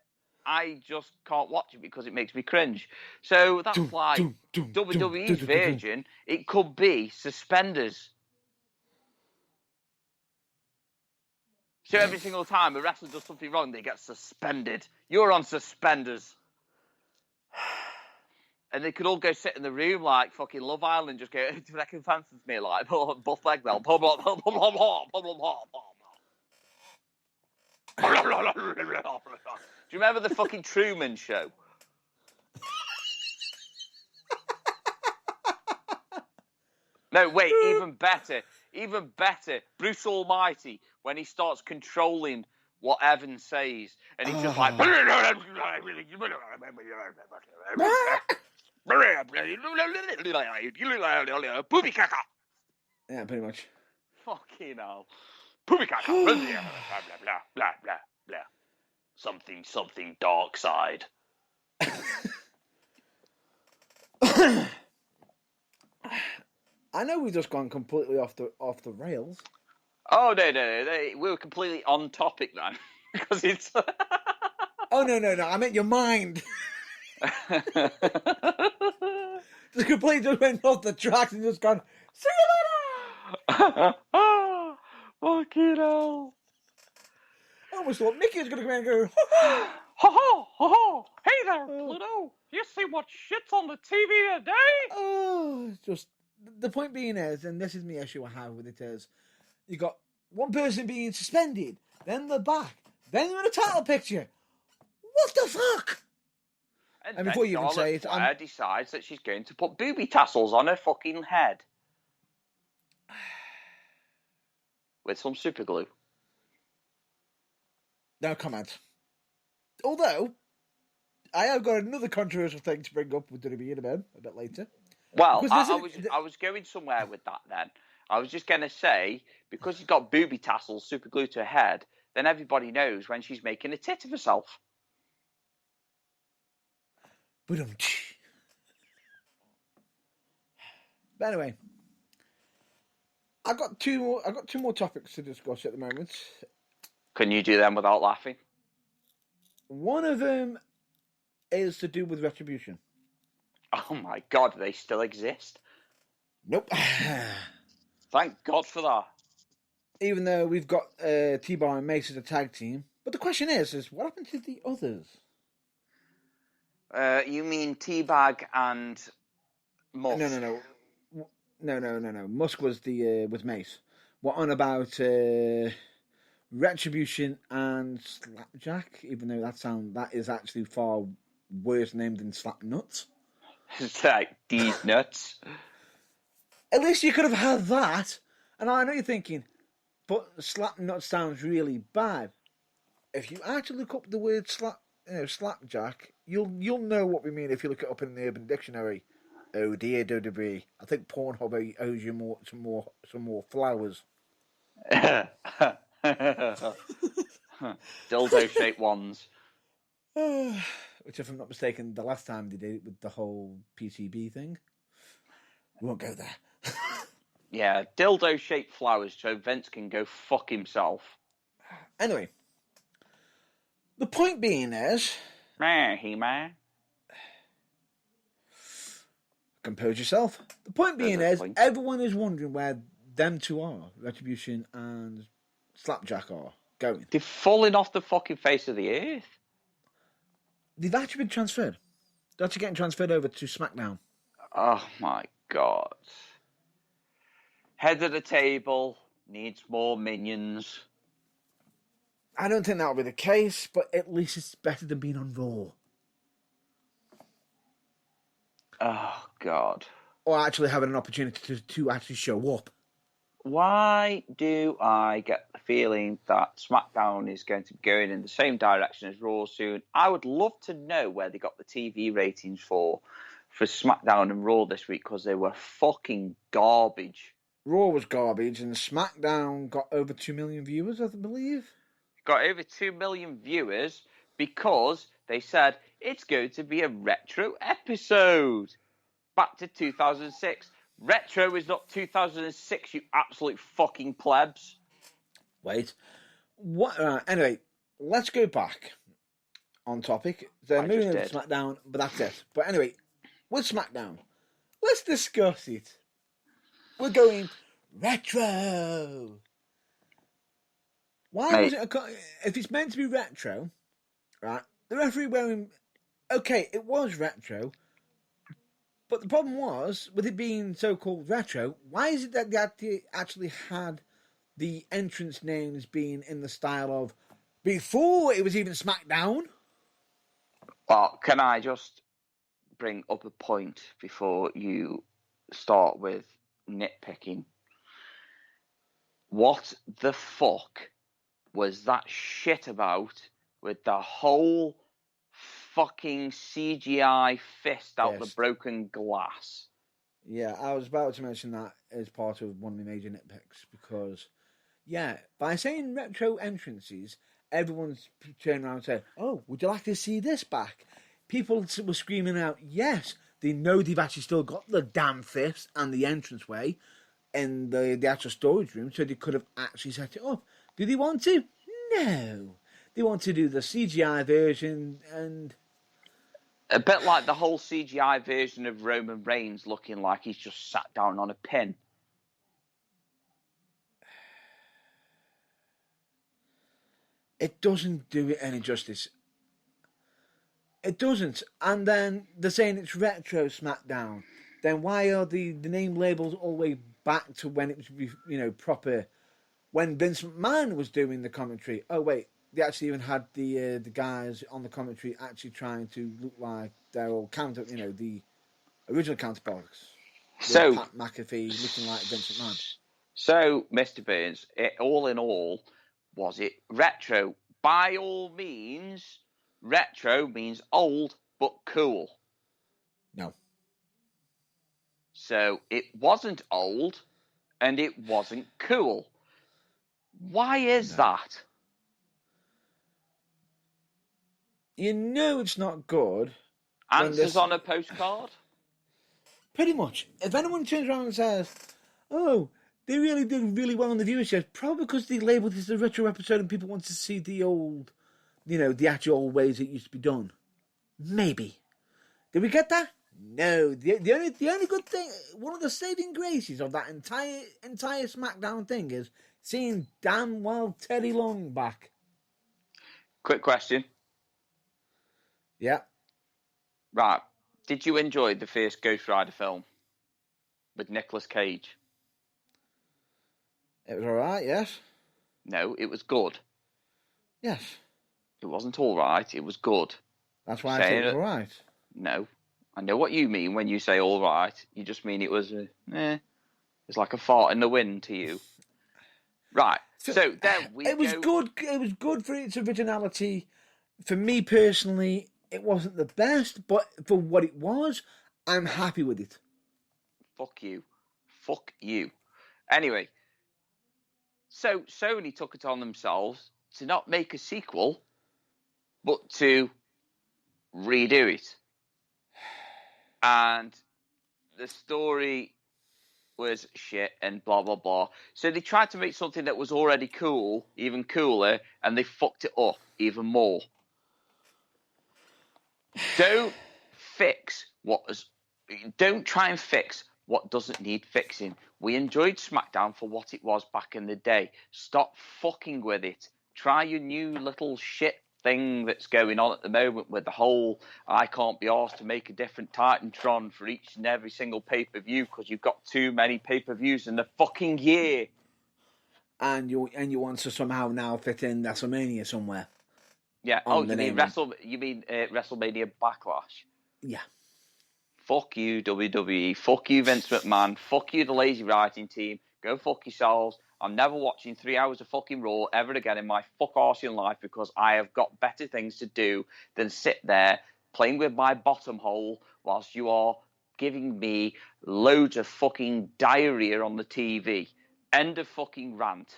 I just can't watch it because it makes me cringe. So that's like WWE's version. It could be Suspenders. So every single time a wrestler does something wrong, they get suspended. You're on suspenders. And they could all go sit in the room like fucking Love Island, just go, do you reckon fancies me, like, buff leg belt. Do you remember the fucking Truman Show? No, wait, even better, Bruce Almighty, when he starts controlling what Evan says, and he's just like, poopy caca. Yeah, pretty much. Fucking hell. Poopy caca. Blah, blah, blah, blah, blah. Something dark side. I know we've just gone completely off the rails. Oh, no. We were completely on topic then. Because it's... Oh, no. I meant your mind. Just completely just went off the tracks and just gone, see you later! Fucking hell. I almost thought Mickey was going to come in and go, ho-ho! Hey there, Pluto! You see what shit's on the TV today? Oh, just... The point being is, and this is the issue I have with it is, you got one person being suspended, then they're back, then they're in a title picture. What the fuck? And before you even Charlotte say it, Flair decides that she's going to put booby tassels on her fucking head. With some super glue. No comment. Although, I have got another controversial thing to bring up with WWE a bit later. Well, I was going somewhere with that then. I was just going to say, because she's got booby tassels super glued to her head, then everybody knows when she's making a tit of herself. But anyway, I've got two more topics to discuss at the moment. Can you do them without laughing? One of them is to do with Retribution. Oh my God, they still exist? Nope. Thank God for that. Even though we've got T-Bar and Mace as a tag team. But the question is what happened to the others? You mean Teabag and Musk? No. Musk was was Mace. What on about Retribution and Slapjack? Even though that is actually far worse named than Slapnuts. It's like these nuts. At least you could have had that. And I know you're thinking, but Slapnuts sounds really bad. If you actually look up the word Slapjack, you'll know what we mean if you look it up in the Urban Dictionary. Oh dear, WWE. I think Pornhub owes you some more flowers. Dildo-shaped ones. Which, if I'm not mistaken, the last time they did it with the whole PCB thing. We won't go there. Yeah, dildo-shaped flowers so Vince can go fuck himself. Anyway, the point being is... He-Man. Compose yourself. The point being is, everyone is wondering where them two are, Retribution and Slapjack are going. They're falling off the fucking face of the earth. They've actually been transferred. They're actually getting transferred over to SmackDown. Oh my God. Head of the table needs more minions. I don't think that'll be the case, but at least it's better than being on Raw. Oh God. Or actually having an opportunity to actually show up. Why do I get the feeling that SmackDown is going to be going in the same direction as Raw soon? I would love to know where they got the TV ratings for SmackDown and Raw this week, because they were fucking garbage. Raw was garbage, and SmackDown got over 2 million viewers, I believe. Got over 2 million viewers because they said it's going to be a retro episode. Back to 2006. Retro is not 2006, you absolute fucking plebs. Wait. What? Anyway, let's go back on topic. They're moving over to SmackDown, but that's it. But anyway, with SmackDown, let's discuss it. We're going retro. Why was it? If it's meant to be retro, right? The referee wearing. Okay, it was retro. But the problem was, with it being so-called retro, why is it that they actually had the entrance names being in the style of before it was even SmackDown? Well, can I just bring up a point before you start with nitpicking? What the fuck was that shit about with the whole fucking CGI fist out the broken glass? Yeah, I was about to mention that as part of one of my major nitpicks, because, yeah, by saying retro entrances, everyone's turning around and saying, oh, would you like to see this back? People were screaming out, yes, they know they've actually still got the damn fist and the entranceway in the actual storage room, so they could have actually set it up. Do they want to? No. They want to do the CGI version, and... A bit like the whole CGI version of Roman Reigns looking like he's just sat down on a pin. It doesn't do it any justice. It doesn't. And then they're saying it's retro SmackDown. Then why are the name labels all the way back to when it was, proper when Vince McMahon was doing the commentary. Oh wait, they actually even had the guys on the commentary actually trying to look like their old counter, the original counterparts. With So, Pat McAfee looking like Vince McMahon. So, Mr. Burns, all in all, was it retro? By all means, retro means old but cool. No. So it wasn't old and it wasn't cool. Why is that? You know it's not good. Answers on a postcard? Pretty much. If anyone turns around and says, oh, they really did really well on the viewership, probably because they labelled this a retro episode and people want to see the old, the actual ways it used to be done. Maybe. Did we get that? No. The only good thing, one of the saving graces of that entire SmackDown thing is seeing damn well Teddy Long back. Quick question. Yeah. Right. Did you enjoy the first Ghost Rider film with Nicolas Cage? It was alright, yes. No, it was good. Yes. It wasn't alright, it was good. That's why I said it was alright. No. I know what you mean when you say alright. You just mean it was, it's like a fart in the wind to you. Right. So there we go. It was good. It was good for its originality. For me personally, it wasn't the best, but for what it was, I'm happy with it. Fuck you. Fuck you. Anyway, so Sony took it on themselves to not make a sequel, but to redo it. And the story was shit and blah, blah, blah. So they tried to make something that was already cool, even cooler, and they fucked it up even more. Don't try and fix what doesn't need fixing. We enjoyed SmackDown for what it was back in the day. Stop fucking with it. Try your new little shit thing that's going on at the moment with the whole I can't be asked to make a different Titantron for each and every single pay-per-view because you've got too many pay-per-views in the fucking year. And you want to somehow now fit in WrestleMania somewhere. Yeah. Oh, you mean WrestleMania Backlash? Yeah. Fuck you, WWE. Fuck you, Vince McMahon. Fuck you, the lazy writing team. Go fuck yourselves. I'm never watching 3 hours of fucking Raw ever again in my fuck arseing life because I have got better things to do than sit there playing with my bottom hole whilst you are giving me loads of fucking diarrhea on the TV. End of fucking rant.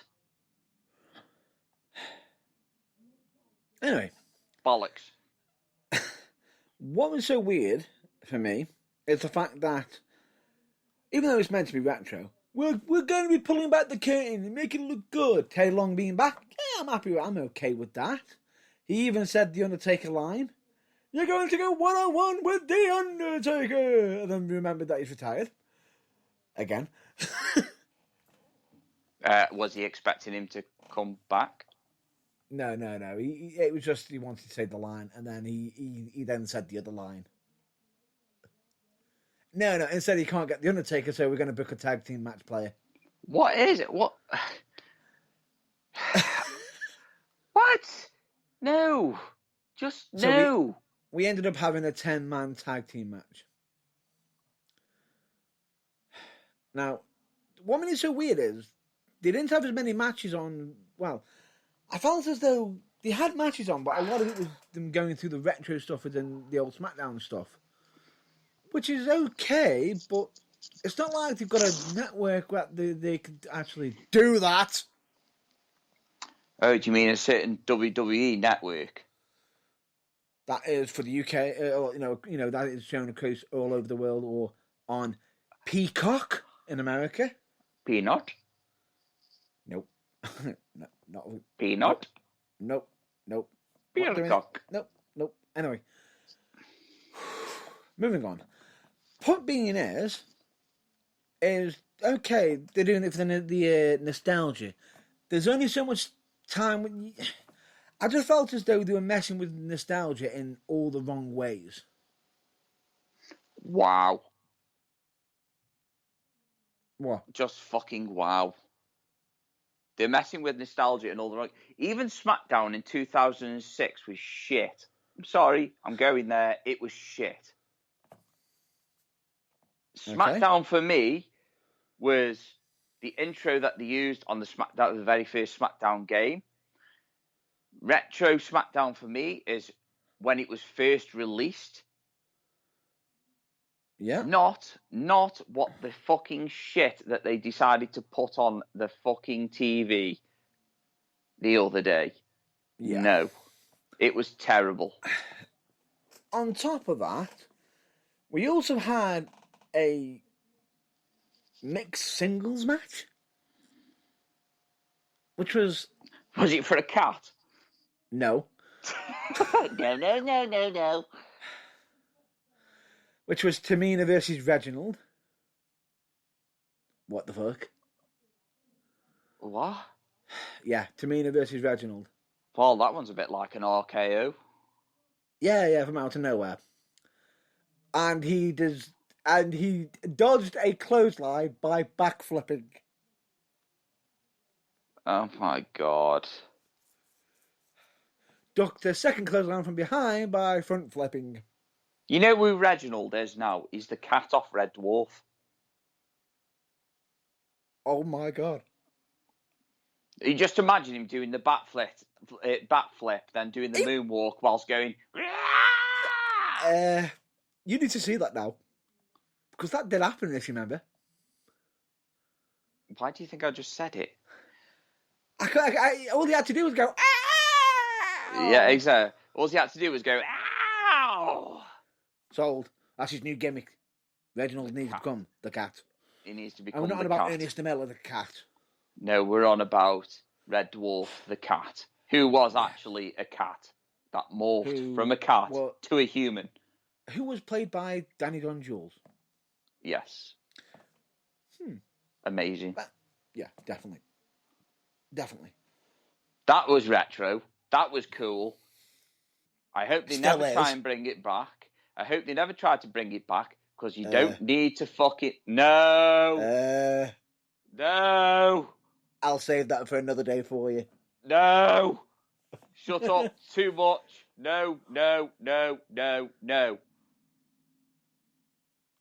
Anyway. Bollocks. What was so weird for me is the fact that even though it's meant to be retro, we're going to be pulling back the curtain and making it look good. Teddy Long being back, yeah, I'm happy. I'm okay with that. He even said the Undertaker line, "You're going to go 1-on-1 with the Undertaker," and then remembered that he's retired again. Was he expecting him to come back? No. It was just he wanted to say the line, and then he then said the other line. No. Instead, he can't get the Undertaker, so we're going to book a tag team match player. What is it? What? What? No. Just so no. We ended up having a 10-man tag team match. Now, what made it so weird is they didn't have as many matches on. Well, I felt as though they had matches on, but a lot of it was them going through the retro stuff within the old SmackDown stuff. Which is okay, but it's not like they've got a network where they could actually do that. Oh, do you mean a certain WWE network? That is for the UK, that is shown across all over the world, or on Peacock in America. Peanut? Nope. No, not Peanut? Nope. Peacock? Nope. Anyway, moving on. Point being is okay. They're doing it for the nostalgia. There's only so much time. I just felt as though they were messing with nostalgia in all the wrong ways. Wow. What? Just fucking wow. They're messing with nostalgia and all the wrong. Even SmackDown in 2006 was shit. I'm sorry, I'm going there. It was shit. Okay. SmackDown for me was the intro that they used on that was the very first SmackDown game. Retro Smackdown for me is when it was first released. Yeah. Not what the fucking shit that they decided to put on the fucking TV the other day. Yeah. No. It was terrible. On top of that, we also had a mixed singles match, which was... Was it for a cat? No. No. Which was Tamina versus Reginald. What the fuck? What? Yeah, Tamina versus Reginald. Well, that one's a bit like an RKO. Yeah, from out of nowhere. And he dodged a clothesline by backflipping. Oh my god. Ducked a second clothesline from behind by front flipping. You know who Reginald is now? He's the cat off Red Dwarf. Oh my god. You just imagine him doing the backflip, then doing the moonwalk whilst going... You need to see that now. Because that did happen, if you remember. Why do you think I just said it? All he had to do was go... Yeah, exactly. All he had to do was go... Ow! Sold. That's his new gimmick. Reginald needs to become the cat. He needs to become and we're not the on about cat. Ernest Miller, the cat. No, we're on about Red Dwarf, the cat, who was actually a cat that morphed from a cat to a human. Who was played by Danny Don Jules. Yes. Amazing. Yeah, definitely. Definitely. That was retro. That was cool. I hope they never try and bring it back. I hope they never try to bring it back because you don't need to fuck it. No. No. I'll save that for another day for you. No. Shut up. Too much. No.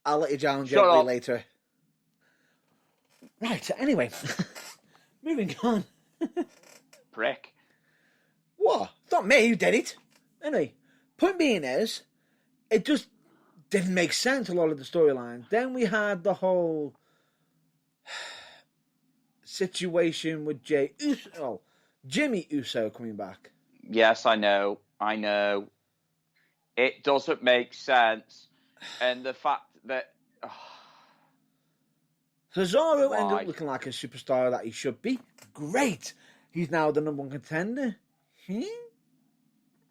I'll let you down gently later. Right, anyway. Moving on. Prick. What? It's not me who did it. Anyway, point being is, it just didn't make sense, a lot of the storyline. Then we had the whole situation with Jimmy Uso coming back. Yes, I know. It doesn't make sense. And the fact that... Cesaro ended up looking like a superstar that he should be. Great. He's now the number one contender.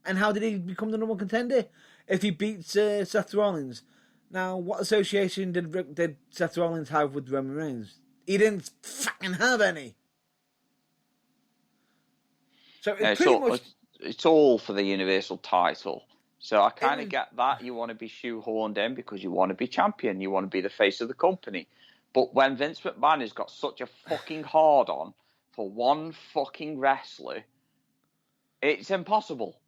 And how did he become the number one contender? If he beats Seth Rollins. Now, what association did Seth Rollins have with Roman Reigns? He didn't fucking have any. So it's all for the Universal title. So I kind of get that. You want to be shoehorned in because you want to be champion. You want to be the face of the company. But when Vince McMahon has got such a fucking hard-on for one fucking wrestler, it's impossible.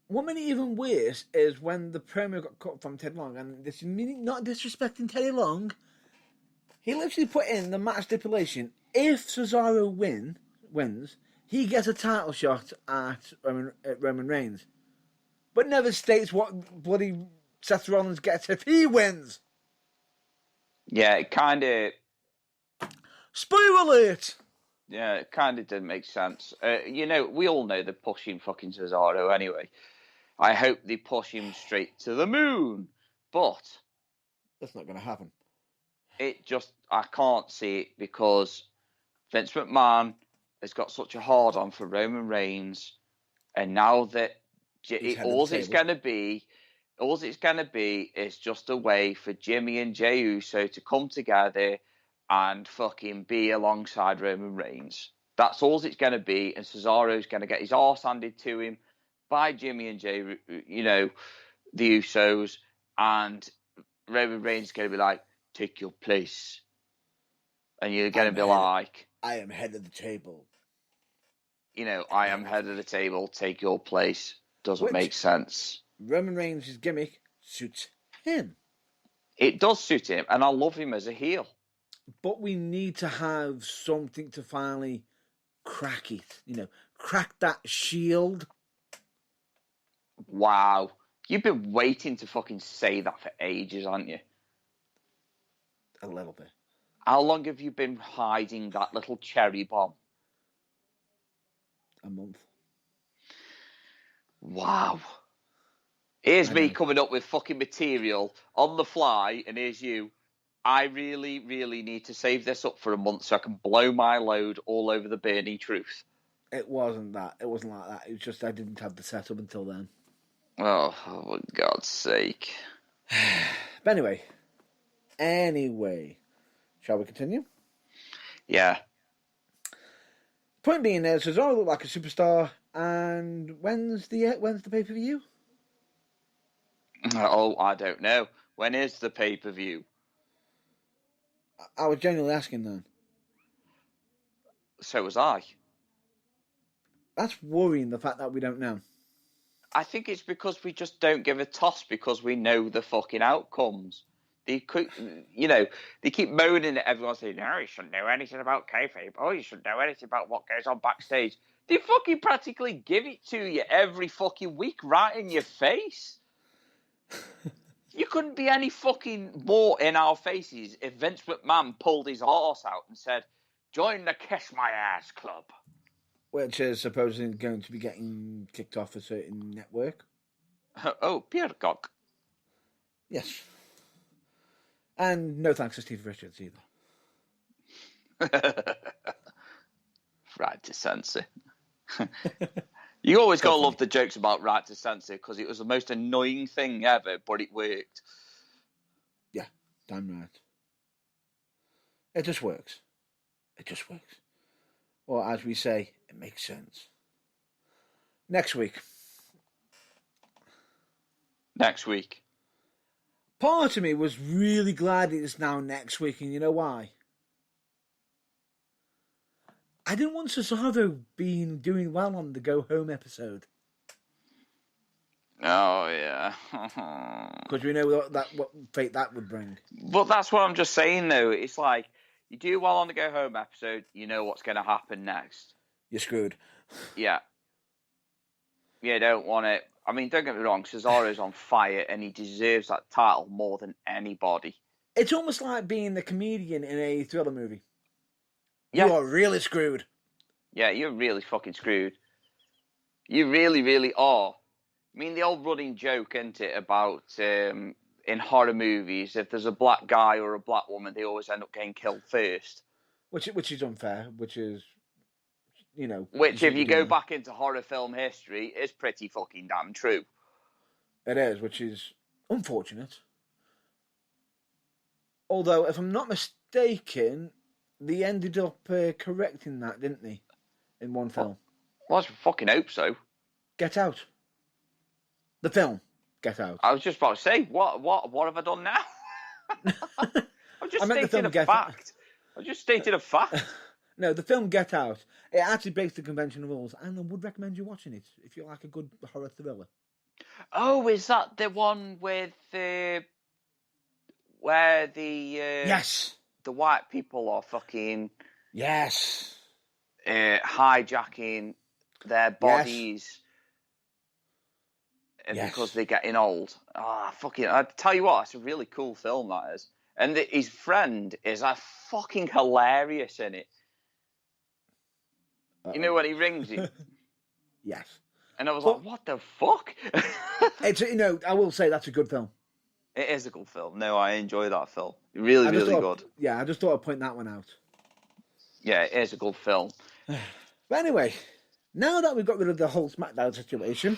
What made it even worse is when the promo got cut from Teddy Long, and this is not disrespecting Teddy Long, he literally put in the match stipulation, if Cesaro wins, he gets a title shot at Roman Reigns. But never states what bloody Seth Rollins gets if he wins. Yeah, it kind of... Spoiler alert! Yeah, it kind of didn't make sense. We all know they're pushing fucking Cesaro anyway. I hope they push him straight to the moon. But... that's not going to happen. I can't see it because Vince McMahon has got such a hard-on for Roman Reigns. And now that all it's going to be is just a way for Jimmy and Jey Uso to come together and fucking be alongside Roman Reigns. That's all it's going to be, and Cesaro's going to get his arse handed to him by Jimmy and Jey, the Usos, and Roman Reigns is going to be like, take your place. And you're going to be like... I am head of the table. I am head of the table, take your place, doesn't make sense. Roman Reigns' gimmick suits him. It does suit him, and I love him as a heel. But we need to have something to finally crack it. Crack that shield. Wow. You've been waiting to fucking say that for ages, haven't you? A little bit. How long have you been hiding that little cherry bomb? A month. Wow. Here's me coming up with fucking material on the fly, and here's you. I really, really need to save this up for a month so I can blow my load all over the burning truth. It wasn't that. It wasn't like that. It was just I didn't have the setup until then. Oh, for God's sake. But anyway, shall we continue? Yeah. Point being, Cesaro looked like a superstar, and when's the pay-per-view? Oh, I don't know. When is the pay-per-view? I was genuinely asking then. So was I. That's worrying, the fact that we don't know. I think it's because we just don't give a toss because we know the fucking outcomes. They keep moaning at everyone saying, no, you shouldn't know anything about kayfabe. Oh, you shouldn't know anything about what goes on backstage. They fucking practically give it to you every fucking week right in your face. You couldn't be any fucking more in our faces if Vince McMahon pulled his horse out and said, join the Kiss My Ass Club. Which is supposedly going to be getting kicked off a certain network. Oh, Peacock. Yes. And no thanks to Steve Richards either. Right to censor. You always gotta love the jokes about right to censor because it was the most annoying thing ever, but it worked. Yeah, damn right. It just works. It just works. Or as we say, it makes sense. Next week. Part of me was really glad it's now next week, and you know why? I didn't want Cesaro being doing well on the Go Home episode. Oh, yeah. Because we know what fate that would bring. But that's what I'm just saying, though. It's like, you do well on the Go Home episode, you know what's going to happen next. You're screwed. Yeah. You don't want it. I mean, don't get me wrong, Cesaro's on fire, and he deserves that title more than anybody. It's almost like being the comedian in a thriller movie. Yeah. You are really screwed. Yeah, you're really fucking screwed. You really, really are. I mean, the old running joke, isn't it, about in horror movies, if there's a black guy or a black woman, they always end up getting killed first. Which is unfair, which is, Which, if you go back into horror film history, is pretty fucking damn true. It is, which is unfortunate. Although, if I'm not mistaken, they ended up correcting that, didn't they? In one film. Well, I fucking hope so. Get Out. The film. Get Out. I was just about to say, what have I done now? I'm just stating a fact. I'm just stating a fact. No, the film Get Out. It actually breaks the conventional rules, and I would recommend you watching it if you like a good horror thriller. Oh, is that the one with where yes, the white people are fucking hijacking their bodies because they're getting old. I tell you what, it's a really cool film, that is. And his friend is fucking hilarious in it. You know when he rings him? Yes. And I was like, what the fuck? It's I will say that's a good film. It is a good film. No, I enjoy that film. Really, really good. Yeah, I just thought I'd point that one out. Yeah, it is a good film. But anyway, now that we've got rid of the whole SmackDown situation,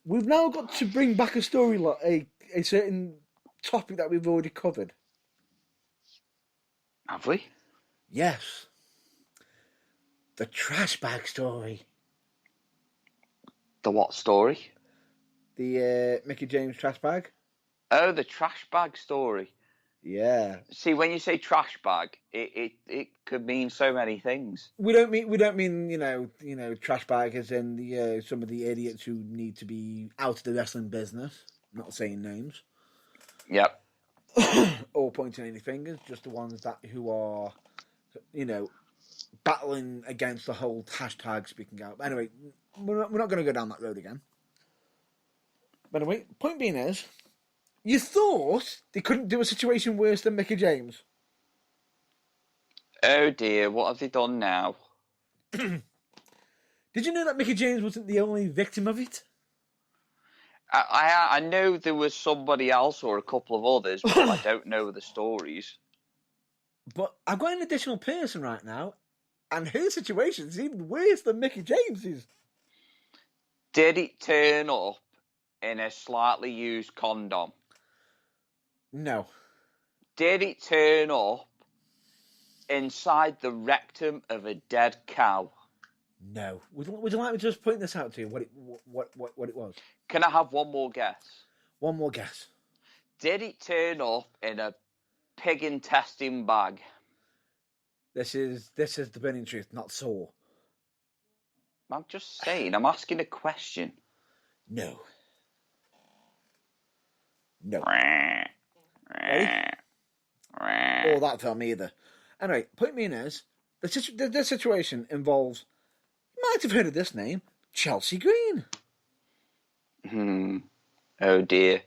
we've now got to bring back a story, a certain topic that we've already covered. Have we? Yes. The trash bag story. The what story? The Mickey James trash bag. Oh, the trash bag story. Yeah. See, when you say trash bag, it could mean so many things. We don't mean trash bag as in the some of the idiots who need to be out of the wrestling business. Not saying names. Yep. Or pointing any fingers. Just the ones who are, battling against the whole hashtag speaking out. Anyway, we're not going to go down that road again. But anyway, point being is, you thought they couldn't do a situation worse than Mickey James. Oh dear, what have they done now? Did you know that Mickey James wasn't the only victim of it? I know there was somebody else or a couple of others, but I don't know the stories. But I've got an additional person right now, and her situation is even worse than Mickey James's. Did it turn up in a slightly used condom? No. Did it turn up inside the rectum of a dead cow? No. Would you like me to just point this out to you? What it was? Can I have one more guess? One more guess. Did it turn up in a pig intestine bag? This is the burning truth, not Saw. I'm just saying. I'm asking a question. No. No. Ready? Or that film either. Anyway, point being is, the situation involves, you might have heard of this name, Chelsea Green. Oh dear.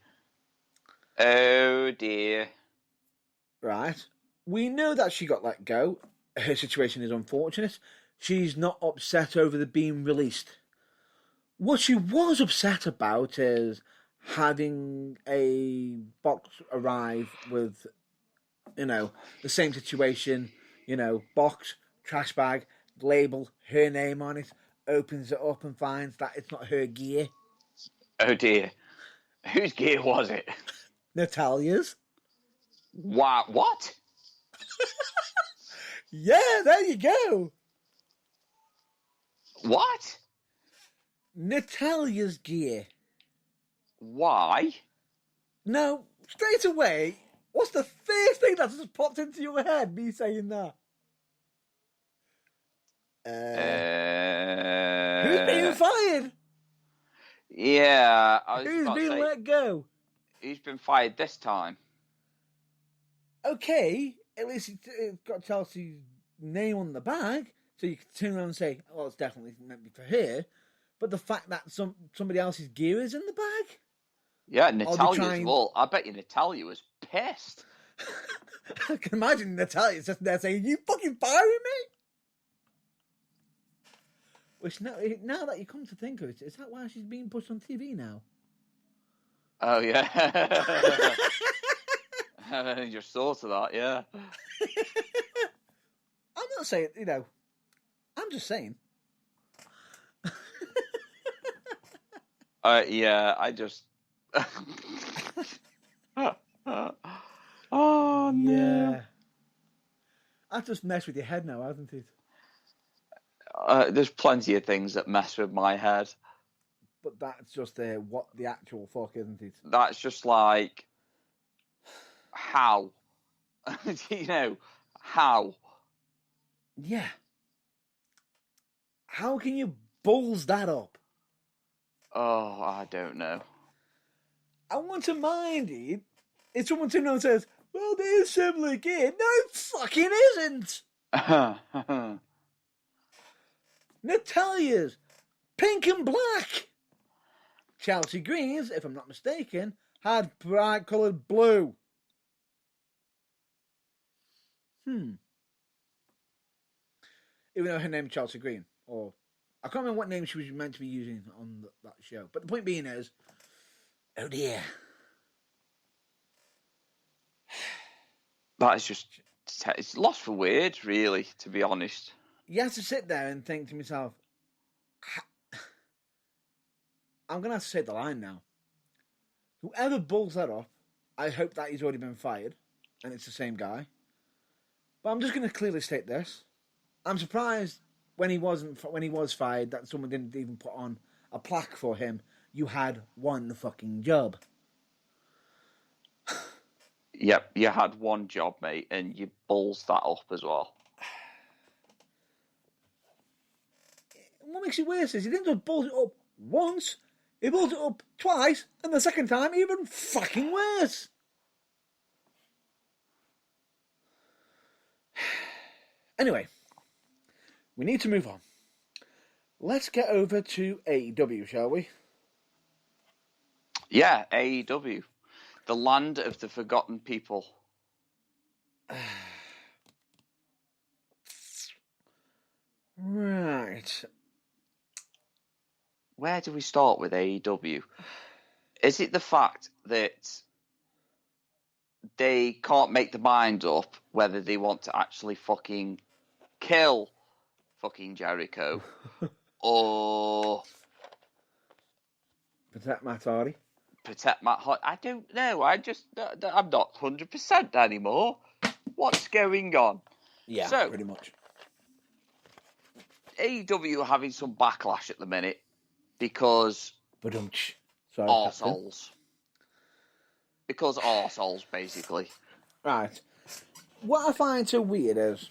Oh dear. Right. We know that she got let go. Her situation is unfortunate. She's not upset over the being released. What she was upset about is having a box arrive with, the same situation, box, trash bag, label, her name on it, opens it up and finds that it's not her gear. Oh dear. Whose gear was it? Natalia's. Wow, what? Yeah, there you go. What? Natalia's gear. Why? No, straight away, what's the first thing that just popped into your head, me saying that? Who's being fired? Yeah, Who's being let go? Who's been fired this time? Okay, at least it's got Chelsea's name on the bag, so you can turn around and say, "Oh, it's definitely meant to be for her." But the fact that somebody else's gear is in the bag. Yeah, Natalia's. Well, I bet you Natalia was pissed. I can imagine Natalia's just there saying, "You fucking firing me?" Which now that you come to think of it, is that why she's being pushed on TV now? Oh yeah. I just thought of that. Yeah. I'm not saying, I'm just saying. Yeah, I just. Oh no. Yeah. I've just messed with your head now, hasn't it? There's plenty of things that mess with my head. But that's just what the actual fuck, isn't it? That's just like how. How. Yeah. How can you balls that up? Oh, I don't know. I want to mind it. If someone turns around and says, "Well, there's similar gear," no, it fucking isn't. Natalia's pink and black. Chelsea Green's, if I'm not mistaken, had bright coloured blue. Even though her name is Chelsea Green, or I can't remember what name she was meant to be using on that show. But the point being is, oh dear. That is just, it's lost for words, really, to be honest. You have to sit there and think to myself, I'm going to have to say the line now. Whoever bulls that up, I hope that he's already been fired, and it's the same guy. But I'm just going to clearly state this. I'm surprised when he was fired that someone didn't even put on a plaque for him. You had one fucking job. Yep, you had one job, mate, and you balls that up as well. What makes it worse is he didn't just balls it up once, he balls it up twice, and the second time even fucking worse. Anyway, we need to move on. Let's get over to AEW, shall we? Yeah, AEW. The land of the forgotten people. Right. Where do we start with AEW? Is it the fact that they can't make their mind up whether they want to actually fucking kill fucking Jericho or Protect Matt Hardy. protect Matt Hardy? I don't know. I'm not 100% anymore. What's going on? Yeah, So, pretty much. AEW are having some backlash at the minute because Sorry, arseholes. Because arseholes, basically. Right. What I find so weird is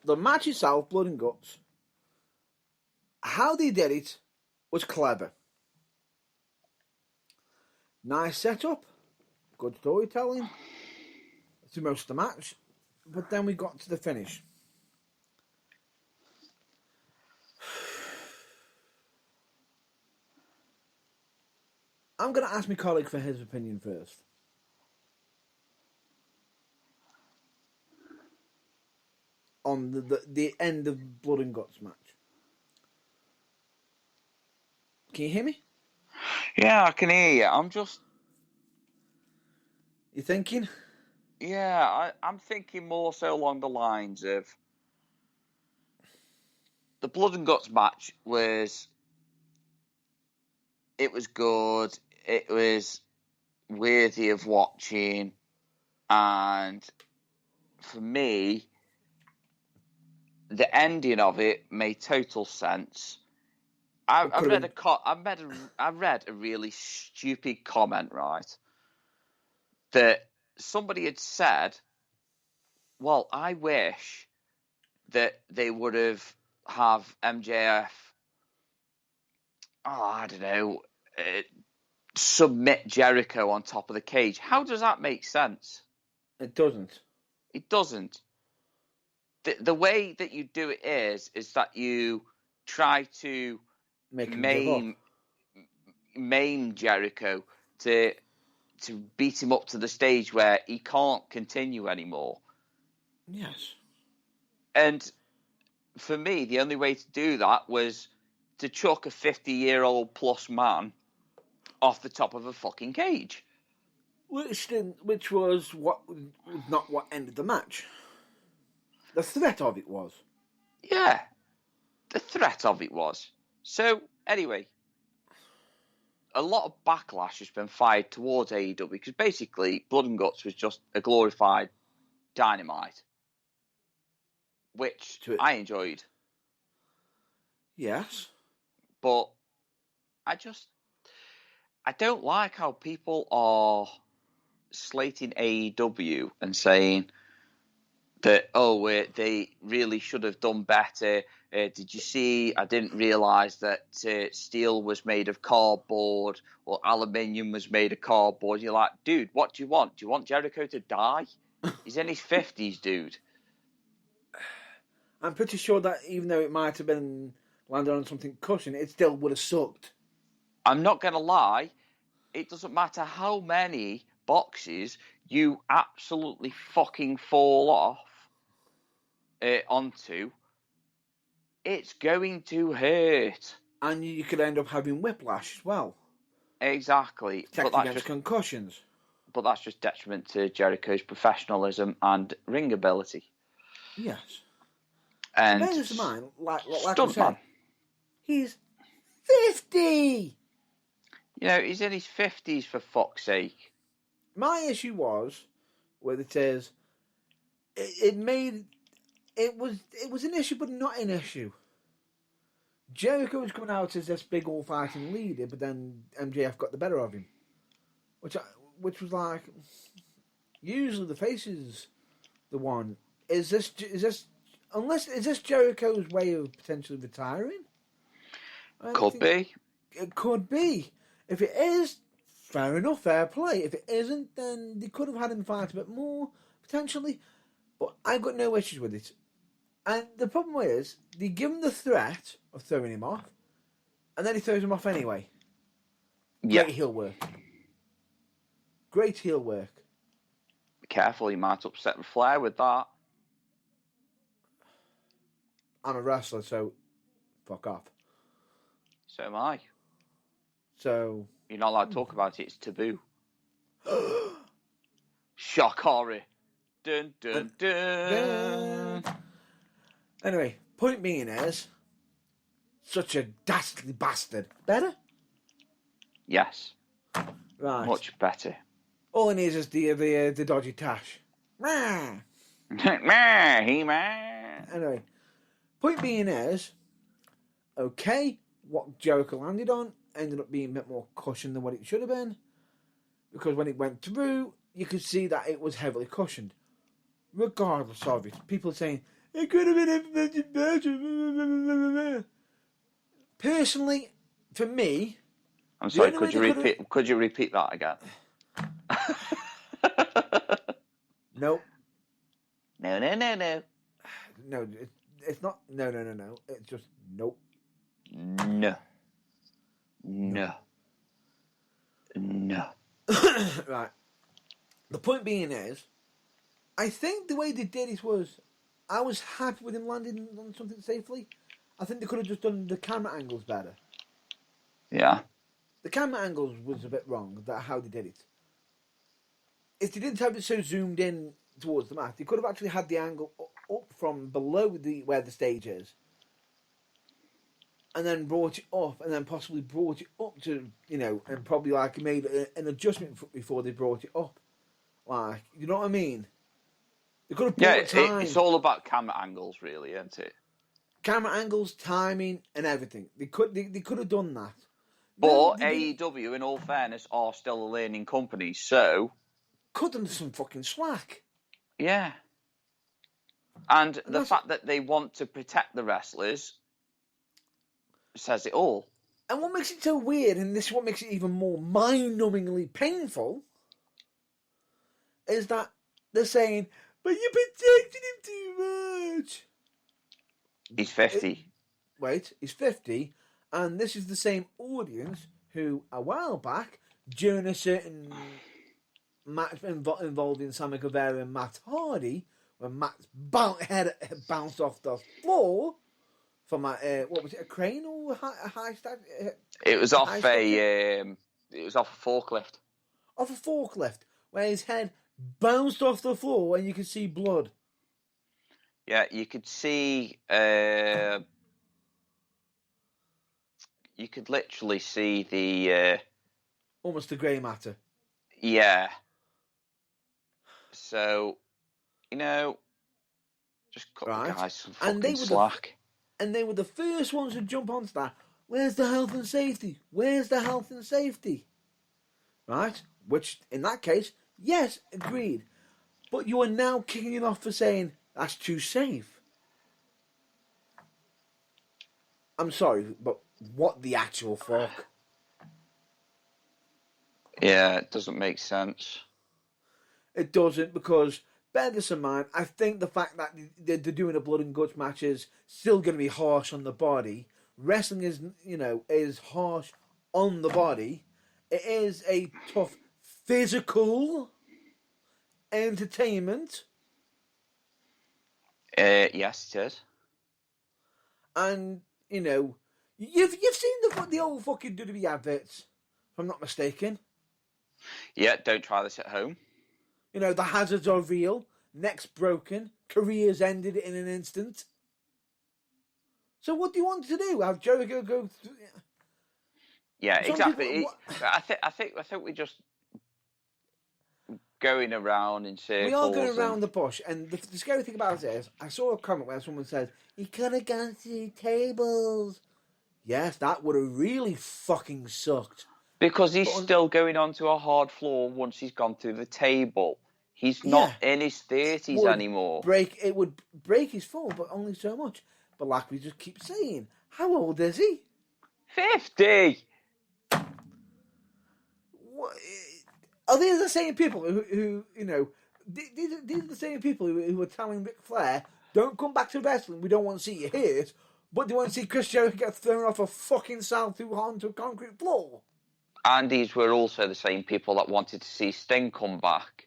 the match itself, Blood and Guts, how they did it was clever. Nice setup, good storytelling through most of the match, but then we got to the finish. I'm going to ask my colleague for his opinion first. On the end of Blood and Guts match. Can you hear me? Yeah, I can hear you. I'm just... You thinking? Yeah, I'm thinking more so along the lines of... The Blood and Guts match was... It was good. It was worthy of watching. And for me, the ending of it made total sense. I read a really stupid comment, right? That somebody had said, well, I wish that they would have MJF, I don't know, submit Jericho on top of the cage. How does that make sense? It doesn't. It doesn't. The way that you do it is that you try to Make him give up. maim Jericho to beat him up to the stage where he can't continue anymore. Yes. And for me, the only way to do that was to chuck a 50-year-old plus man off the top of a fucking cage. Which was not what ended the match. The threat of it was. Yeah, the threat of it was. So, anyway, a lot of backlash has been fired towards AEW because basically Blood and Guts was just a glorified Dynamite, which I enjoyed. Yes. But I don't like how people are slating AEW and saying that, they really should have done better. Did you see? I didn't realise that steel was made of cardboard or aluminium was made of cardboard. You're like, dude, what do you want? Do you want Jericho to die? He's in his 50s, dude. I'm pretty sure that even though it might have been landed on something cushion, it still would have sucked. I'm not going to lie. It doesn't matter how many boxes you absolutely fucking fall off onto. It's going to hurt. And you could end up having whiplash as well. Exactly. Protect against concussions. But that's just detriment to Jericho's professionalism and ring ability. Yes. And bear this in mind, like I said, he's 50! You know, he's in his 50s, for fuck's sake. My issue was with it is it was an issue but not an issue. Jericho was coming out as this big all fighting leader, but then MJF got the better of him. Which was like, Usually the face is the one. Is this Jericho's way of potentially retiring? Could be. It could be. If it is, fair enough, fair play. If it isn't, then they could have had him fight a bit more, potentially. But I've got no issues with it. And the problem is, they give him the threat of throwing him off, and then he throws him off anyway. Yeah. Great heel work. Great heel work. Be careful, you might upset Flair with that. I'm a wrestler, so fuck off. So am I. So... You're not allowed to talk about it, it's taboo. Shock horror. Dun, dun, dun. Anyway, point being is, such a dastardly bastard. Better? Yes. Right. Much better. All it needs is the dodgy tash. He-Man. Anyway, point being is, okay, what Jericho landed on ended up being a bit more cushioned than what it should have been. Because when it went through, you could see that it was heavily cushioned. Regardless of it. People saying, it could have been implemented better. Personally, for me... I'm sorry, could you repeat that again? Nope. No. No, it's not. No. It's just nope. No. Right. The point being is, I think the way they did it was, I was happy with him landing on something safely. I think they could have just done the camera angles better. Yeah. The camera angles was a bit wrong, how they did it. If they didn't have it so zoomed in towards the mat, they could have actually had the angle up from below where the stage is. And then brought it up, and then possibly brought it up to, and probably like made an adjustment before they brought it up. Like, you know what I mean? They could have bought time. It's all about camera angles, really, isn't it? Camera angles, timing, and everything. They could have done that. But AEW, in all fairness, are still a learning company, so... Cut them some fucking slack. Yeah. And the fact that they want to protect the wrestlers says it all. And what makes it so weird, and this is what makes it even more mind-numbingly painful, is that they're saying, but you protected him too much. He's 50. He's 50, and this is the same audience who, a while back, during a certain match involving Sammy Guevara and Matt Hardy, when Matt's head bounced off the floor from a crane or a high stack? It was off a forklift. Off a forklift, where his head bounced off the floor and you could see blood. Yeah, you could see. You could literally see the. Almost the grey matter. Yeah. So, just cut the guys some fucking slack. And they were the first ones to jump onto that. Where's the health and safety? Where's the health and safety? Right? Which, in that case, yes, agreed. But you are now kicking it off for saying, that's too safe. I'm sorry, but what the actual fuck? Yeah, it doesn't make sense. It doesn't, because, bear this in mind, I think the fact that they're doing a blood and guts match is still going to be harsh on the body. Wrestling is, is harsh on the body. It is a tough physical entertainment. Yes, it is. And, you've seen the old fucking WWE adverts, if I'm not mistaken. Yeah, don't try this at home. The hazards are real, necks broken, careers ended in an instant. So what do you want to do? Have Jericho go through? Yeah, exactly. I think we're just going around in circles. We are going around the bush, and the scary thing about it is, I saw a comment where someone said, he could have gone through tables. Yes, that would have really fucking sucked. Because he's still going onto a hard floor once he's gone through the table. He's not in his 30s anymore. It would break his fall, but only so much. But like we just keep saying, how old is he? 50! What, are these the same people who you know, these are the same people who were telling Ric Flair, don't come back to wrestling, we don't want to see you hurt, but they want to see Chris Jericho get thrown off a fucking cell through onto a concrete floor? And these were also the same people that wanted to see Sting come back.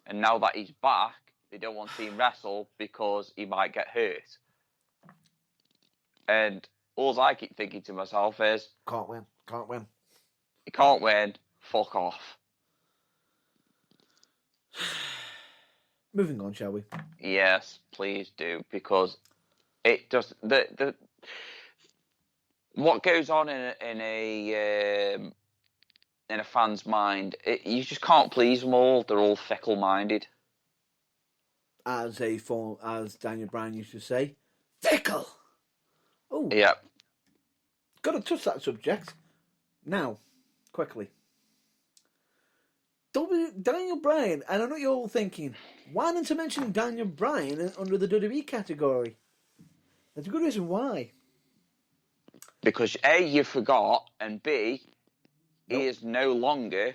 And now that he's back, they don't want to see him wrestle because he might get hurt. And all I keep thinking to myself is... Can't win. You can't win. Fuck off. Moving on, shall we? Yes, please do, because it just what goes on in a fan's mind, you just can't please them all. They're all fickle-minded. As Daniel Bryan used to say, fickle. Oh, yeah. Got to touch that subject now, quickly. Daniel Bryan, and I know you're all thinking, why didn't I mention Daniel Bryan under the WWE category? There's a good reason why. Because A, you forgot, and B, he is no longer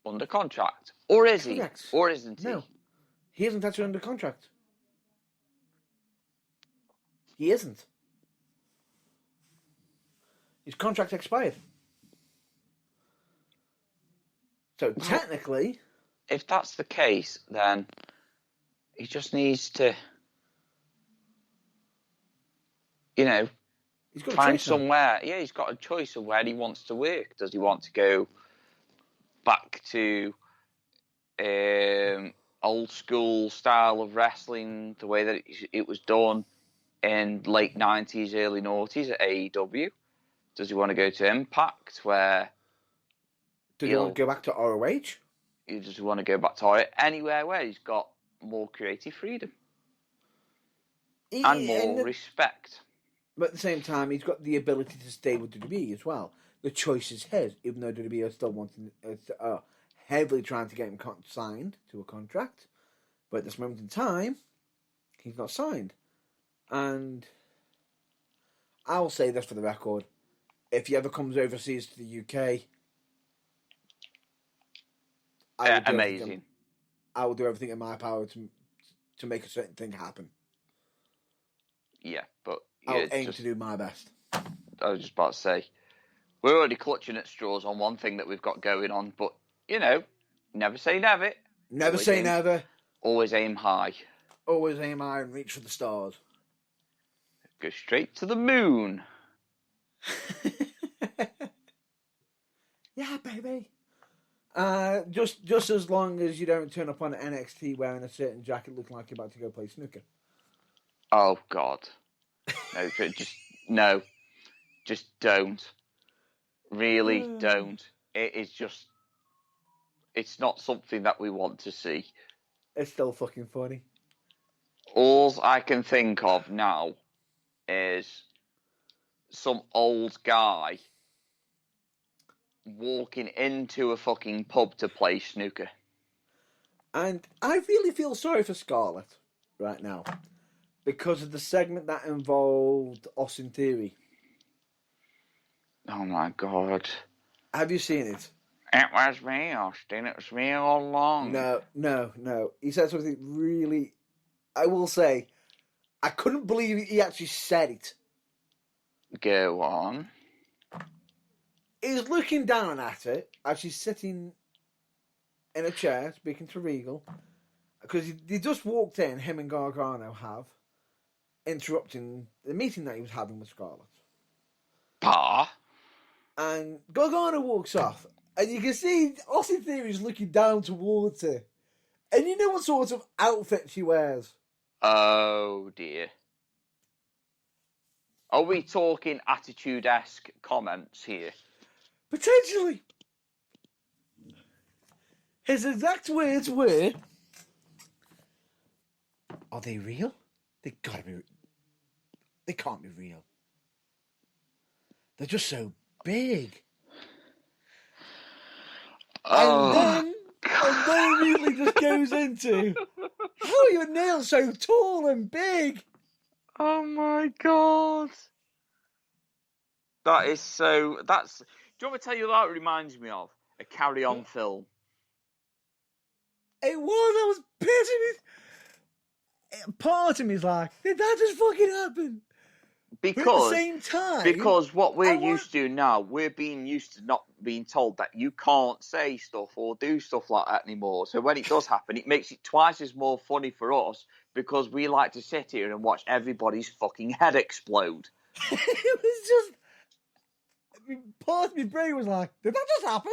under contract. Or is Correct. he? Or isn't he? No. He isn't actually under contract. He isn't. His contract expired. So technically... If that's the case, then he just needs to, he's got find somewhere. Yeah, he's got a choice of where he wants to work. Does he want to go back to old school style of wrestling, the way that it was done in late 90s, early noughties at AEW? Does he want to go to Impact, where... Does he want to go back to ROH? He just want to go back to it, anywhere where he's got more creative freedom and more respect. But at the same time, he's got the ability to stay with WWE as well. The choice is his, even though WWE are still heavily trying to get him signed to a contract. But at this moment in time, he's not signed. And I'll say this for the record. If he ever comes overseas to the UK... amazing. I will do everything in my power to make a certain thing happen. Yeah, but... I'll aim to do my best. I was just about to say, we're already clutching at straws on one thing that we've got going on, but, never say never. Never say never. Always aim high. Always aim high and reach for the stars. Go straight to the moon. Yeah, baby. Just as long as you don't turn up on NXT wearing a certain jacket looking like you're about to go play snooker. Oh, God. No, just don't. Really don't. It's not something that we want to see. It's still fucking funny. All I can think of now is some old guy walking into a fucking pub to play snooker. And I really feel sorry for Scarlett right now because of the segment that involved Austin Theory. Oh my God. Have you seen it? It was me, Austin. It was me all along. No. He said something really... I will say, I couldn't believe he actually said it. Go on. He's looking down at her as she's sitting in a chair speaking to Regal. Because he just walked in, him and Gargano have, interrupting the meeting that he was having with Scarlett. Pa? And Gargano walks off. And you can see Austin Theory's looking down towards her. And you know what sort of outfit she wears? Oh, dear. Are we talking attitude-esque comments here? Potentially. His exact words were, are they real? They can't be real. They're just so big. Oh, and then And then immediately just goes into, how are your nails so tall and big? Oh my god. That is so. That's. Do you want me to tell you what that reminds me of? A Carry On film. It was, I was pissing me. Part of me is like, did that just fucking happen? But at the same time, Because what we're used to now, we're being used to not being told that you can't say stuff or do stuff like that anymore. So when it does happen, it makes it twice as more funny for us because we like to sit here and watch everybody's fucking head explode. it was just, part of my brain was like, did that just happen?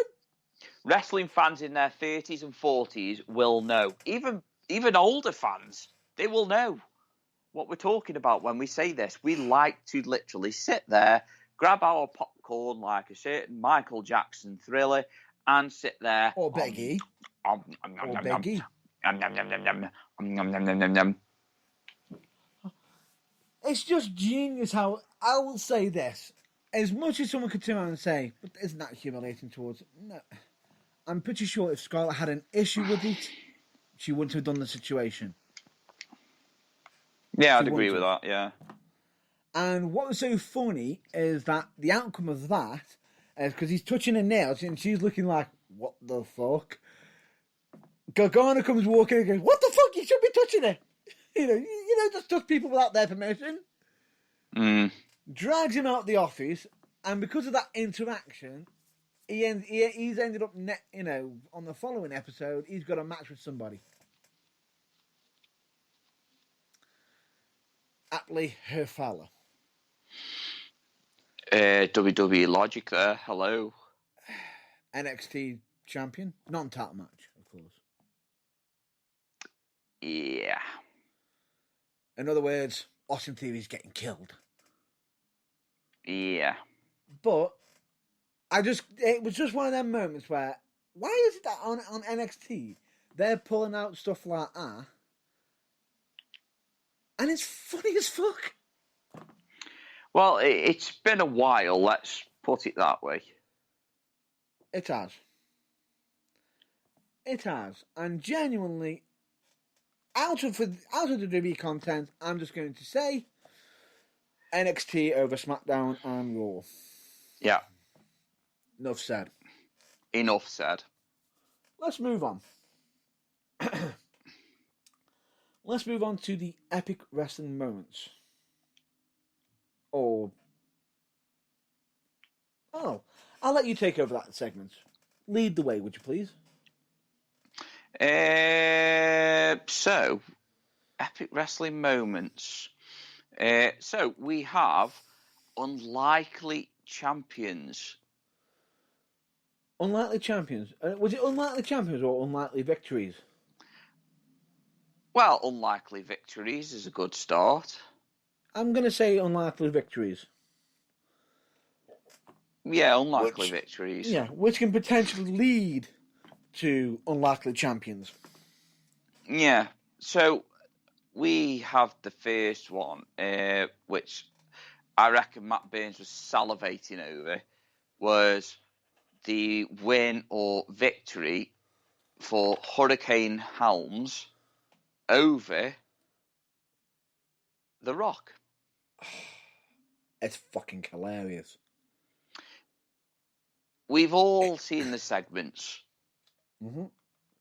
Wrestling fans in their 30s and 40s will know. Even older fans, they will know what we're talking about when we say this. We like to literally sit there, grab our popcorn like a certain Michael Jackson Thriller, and sit there. Or Beggy. Or Beggy. It's just genius how, I will say this, as much as someone could turn around and say, but isn't that humiliating towards, no. I'm pretty sure if Scarlett had an issue with it, she wouldn't have done the situation. Yeah, I'd agree with that, yeah. And what was so funny is that the outcome of that is because he's touching her nails and she's looking like, what the fuck? Gargano comes walking and goes, what the fuck? You should be touching it. You know, just touch people without their permission. Drags him out the office, and because of that interaction, he's ended up, on the following episode, he's got a match with somebody. Aptly, her fella. WWE Logic there, hello. NXT champion, non-title match, of course. Yeah. In other words, Austin Theory's getting killed. Yeah. But it was just one of them moments where, why is it that on NXT they're pulling out stuff like that, and it's funny as fuck? Well, it's been a while, let's put it that way. It has. It has. And genuinely, out of the WWE content, I'm just going to say NXT over SmackDown and Raw. Yeah. Enough said. Enough said. Let's move on. Let's move on to the epic wrestling moments. I'll let you take over that segment. Lead the way, would you please? So, epic wrestling moments. So, we have unlikely champions. Unlikely champions? Was it unlikely champions or unlikely victories? Well, unlikely victories is a good start. I'm going to say unlikely victories. Yeah, unlikely victories. Yeah, which can potentially lead to unlikely champions. Yeah, so we have the first one, which I reckon Matt Burns was salivating over, was the win or victory for Hurricane Helms over The Rock. It's fucking hilarious. We've all seen the segments. Mm-hmm.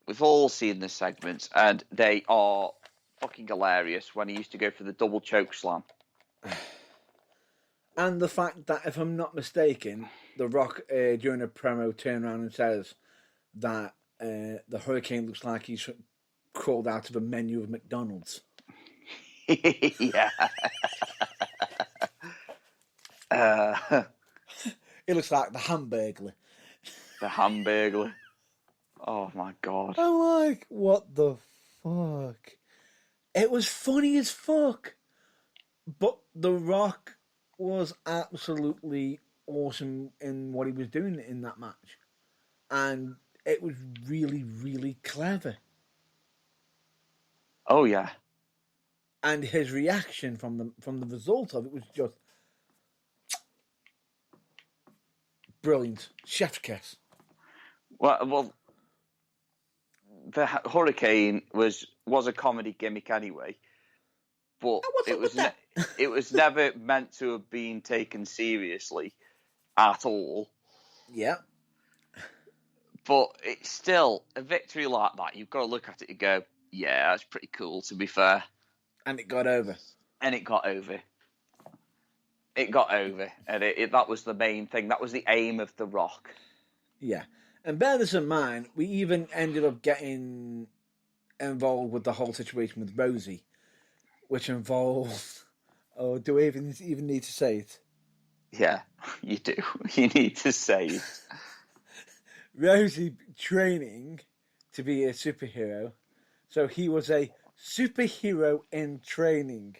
We've all seen the segments, and they are fucking hilarious when he used to go for the double choke slam. And the fact that, if I'm not mistaken, The Rock, during a promo, turns around and says that the Hurricane looks like he's crawled out of a menu of McDonald's. Yeah. It looks like the Hamburglar. The Hamburglar. Oh my god. I'm like, what the fuck? It was funny as fuck. But The Rock was absolutely awesome in what he was doing in that match. And it was really, really clever. Oh yeah. And his reaction from the result of it was just brilliant. Chef's kiss. Well, the Hurricane was a comedy gimmick anyway, but it was never meant to have been taken seriously at all. Yeah. But it's still a victory like that. You've got to look at it and go, yeah, that's pretty cool, to be fair. And it got over. And it got over. And that was the main thing. That was the aim of The Rock. Yeah. And bear this in mind, we even ended up getting involved with the whole situation with Rosie, which involved... Oh, do we even need to say it? Yeah, you do. You need to say it. Rosie training to be a superhero. So he was a superhero in training.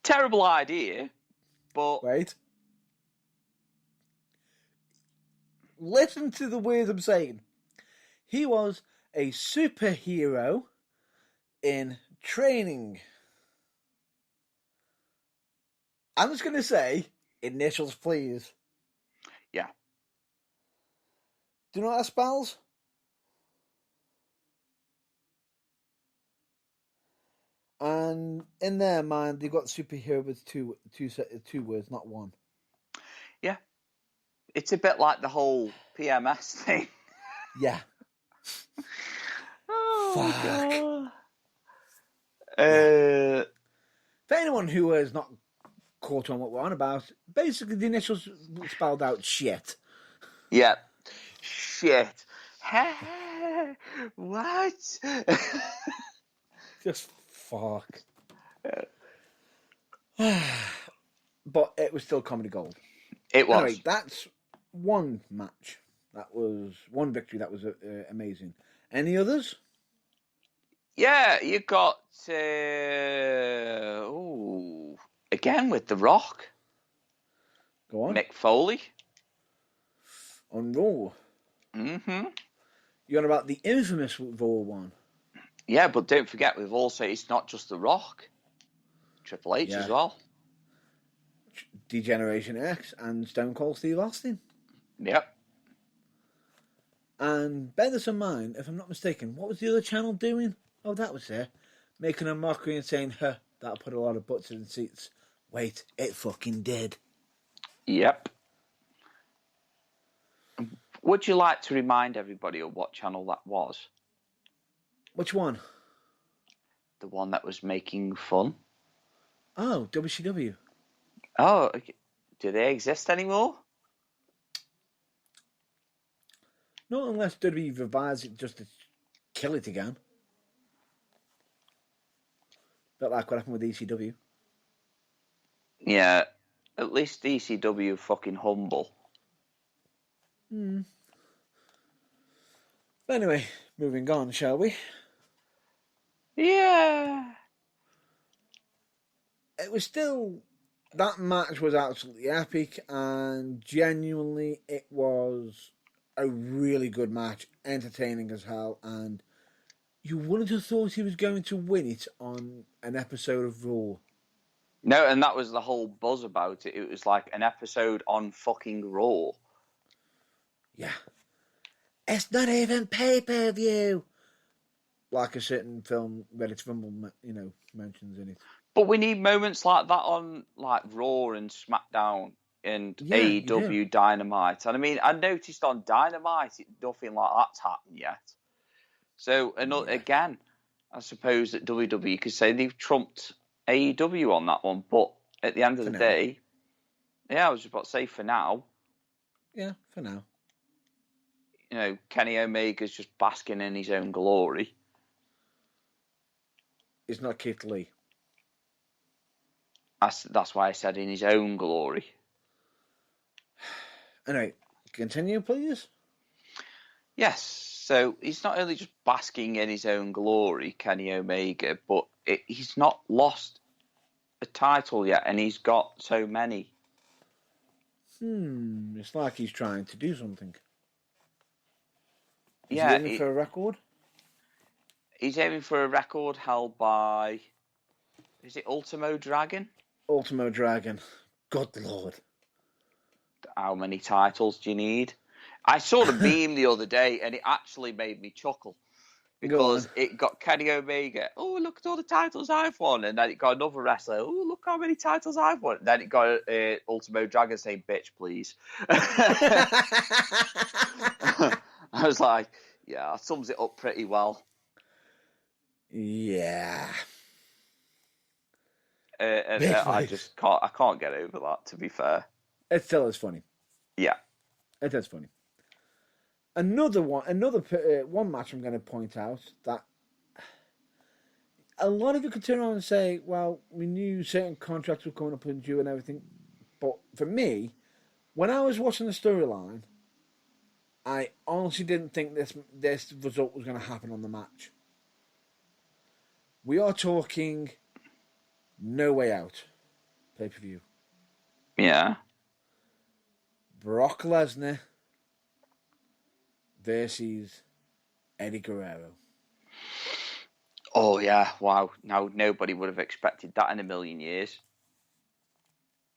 Terrible idea, but... Wait. Listen to the words I'm saying. He was a superhero in training. I'm just going to say, initials please. Yeah. Do you know what that spells? And in their mind, they got superhero with two words, not one. Yeah. It's a bit like the whole PMS thing. Yeah. Oh, fuck. For anyone who has not caught on what we're on about, basically the initials spelled out shit. Yeah. Shit. What? Just fuck. But it was still comedy gold. It was. Anyway, that's one match. That was one victory. That was amazing. Any others? Yeah, you got again with The Rock. Go on. Mick Foley. On Raw. Mm-hmm. You're on about the infamous Raw one. Yeah, but don't forget, we've also, it's not just The Rock. Triple H as well. D-Generation X and Stone Cold Steve Austin. Yep. And bear this in mind, if I'm not mistaken, what was the other channel doing? Oh, that was there. Making a mockery and saying, that'll put a lot of butts in seats. Wait, it fucking did. Yep. Would you like to remind everybody of what channel that was? Which one? The one that was making fun. Oh, WCW. Oh, do they exist anymore? Not unless WWE revives it just to kill it again. Bit like what happened with ECW. Yeah, at least ECW are fucking humble. Anyway, moving on, shall we? Yeah. It was still... That match was absolutely epic, and genuinely it was a really good match, entertaining as hell, and you wouldn't have thought he was going to win it on an episode of Raw. No, and that was the whole buzz about it. It was like an episode on fucking Raw. Yeah. It's not even pay-per-view! Like a certain film, Ready to Rumble, mentions in it. But we need moments like that on like Raw and SmackDown and AEW Dynamite. And I mean, I noticed on Dynamite, nothing like that's happened yet. So, again, I suppose that WWE could say they've trumped AEW on that one. But at the end of the day, I was just about to say for now. Yeah, for now. Kenny Omega's just basking in his own glory. It's not Keith Lee. That's why I said in his own glory. Anyway, continue, please. Yes, so he's not only just basking in his own glory, Kenny Omega, but he's not lost a title yet, and he's got so many. It's like he's trying to do something. Is he Yeah, aiming for a record? He's aiming for a record held by... Is it Ultimo Dragon? Ultimo Dragon. Good Lord. How many titles do you need? I saw the meme the other day, and it actually made me chuckle. Because it got Kenny Omega, oh, look at all the titles I've won. And then it got another wrestler, oh, look how many titles I've won. And then it got Ultimo Dragon saying, bitch, please. I was like, yeah, that sums it up pretty well. Yeah. I can't get over that, to be fair. It still is funny. Yeah. It is funny. Another one match I'm going to point out that a lot of you could turn around and say, well, we knew certain contracts were coming up in due and everything. But for me, when I was watching the storyline, I honestly didn't think this result was going to happen on the match. We are talking No Way Out pay-per-view. Yeah. Brock Lesnar versus Eddie Guerrero. Oh, yeah. Wow. Now, nobody would have expected that in a million years.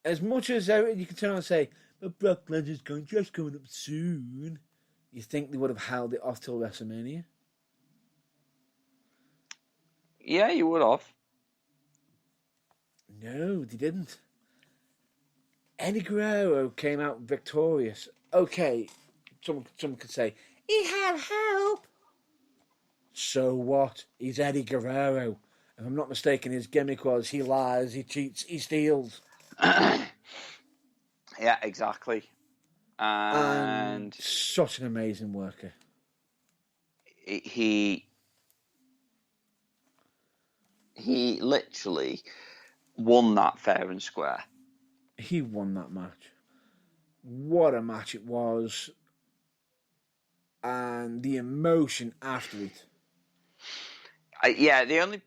As much as you can turn around and say, but Brock Lesnar's just coming up soon, you think they would have held it off till WrestleMania? Yeah, you would have. No, they didn't. Eddie Guerrero came out victorious. Okay, someone could say, he had help. So what? He's Eddie Guerrero. If I'm not mistaken, his gimmick was he lies, he cheats, he steals. Yeah, exactly. And such an amazing worker. He literally won that fair and square. He won that match. What a match it was. And the emotion after it. The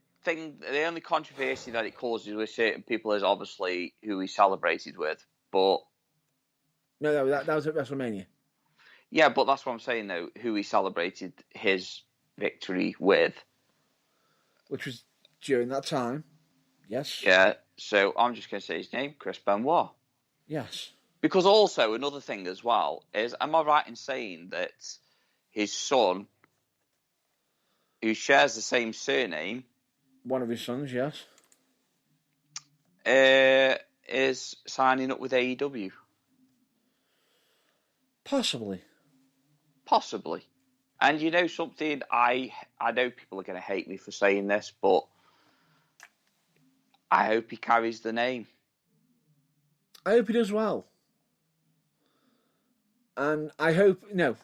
only controversy that it causes with certain people is obviously who he celebrated with. But no, that was at WrestleMania. Yeah, but that's what I'm saying though. Who he celebrated his victory with, which was during that time. Yes. Yeah. So I'm just going to say his name, Chris Benoit. Yes. Because also another thing as well is, am I right in saying that his son, who shares the same surname, one of his sons, yes, is signing up with AEW? Possibly. And you know something, I know people are going to hate me for saying this, but I hope he carries the name. I hope he does well. And I hope... No.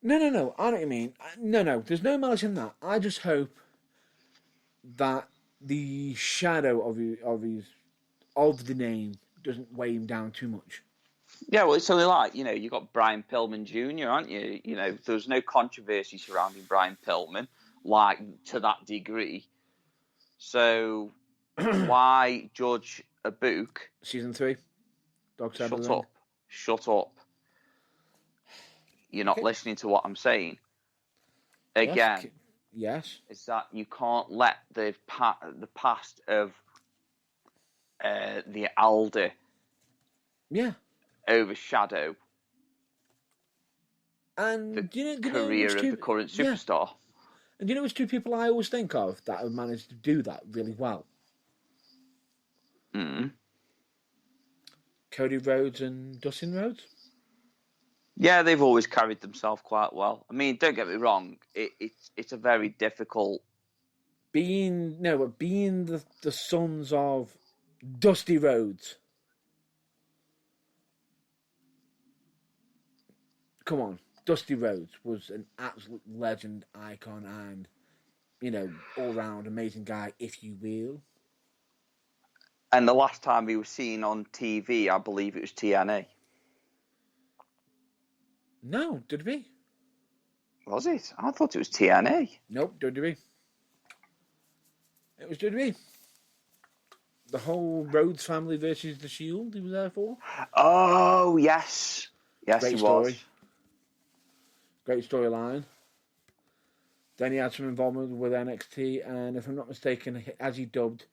I know what you mean. No, there's no malice in that. I just hope that the shadow of the name doesn't weigh him down too much. Yeah, well, it's only like, you got Brian Pillman Jr., aren't you? There's no controversy surrounding Brian Pillman, like, to that degree. So, why judge a book? Season 3. Shut up. You're not listening to what I'm saying. Again. Yes. Is that you can't let the past of the elder overshadow and the career of the current superstar. Yeah. And do you know which two people I always think of that have managed to do that really well? Cody Rhodes and Dustin Rhodes. Yeah, they've always carried themselves quite well. I mean, don't get me wrong, it's a very difficult... Being the sons of Dusty Rhodes. Come on, Dusty Rhodes was an absolute legend, icon, and, all-round amazing guy, if you will. And the last time he was seen on TV, I believe it was TNA. No, WWE. Was it? I thought it was TNA. Nope, WWE. It was WWE. The whole Rhodes family versus The Shield he was there for. Oh, yes. Yes, Great he story. was. Great storyline. Then he had some involvement with NXT, and if I'm not mistaken, as he dubbed,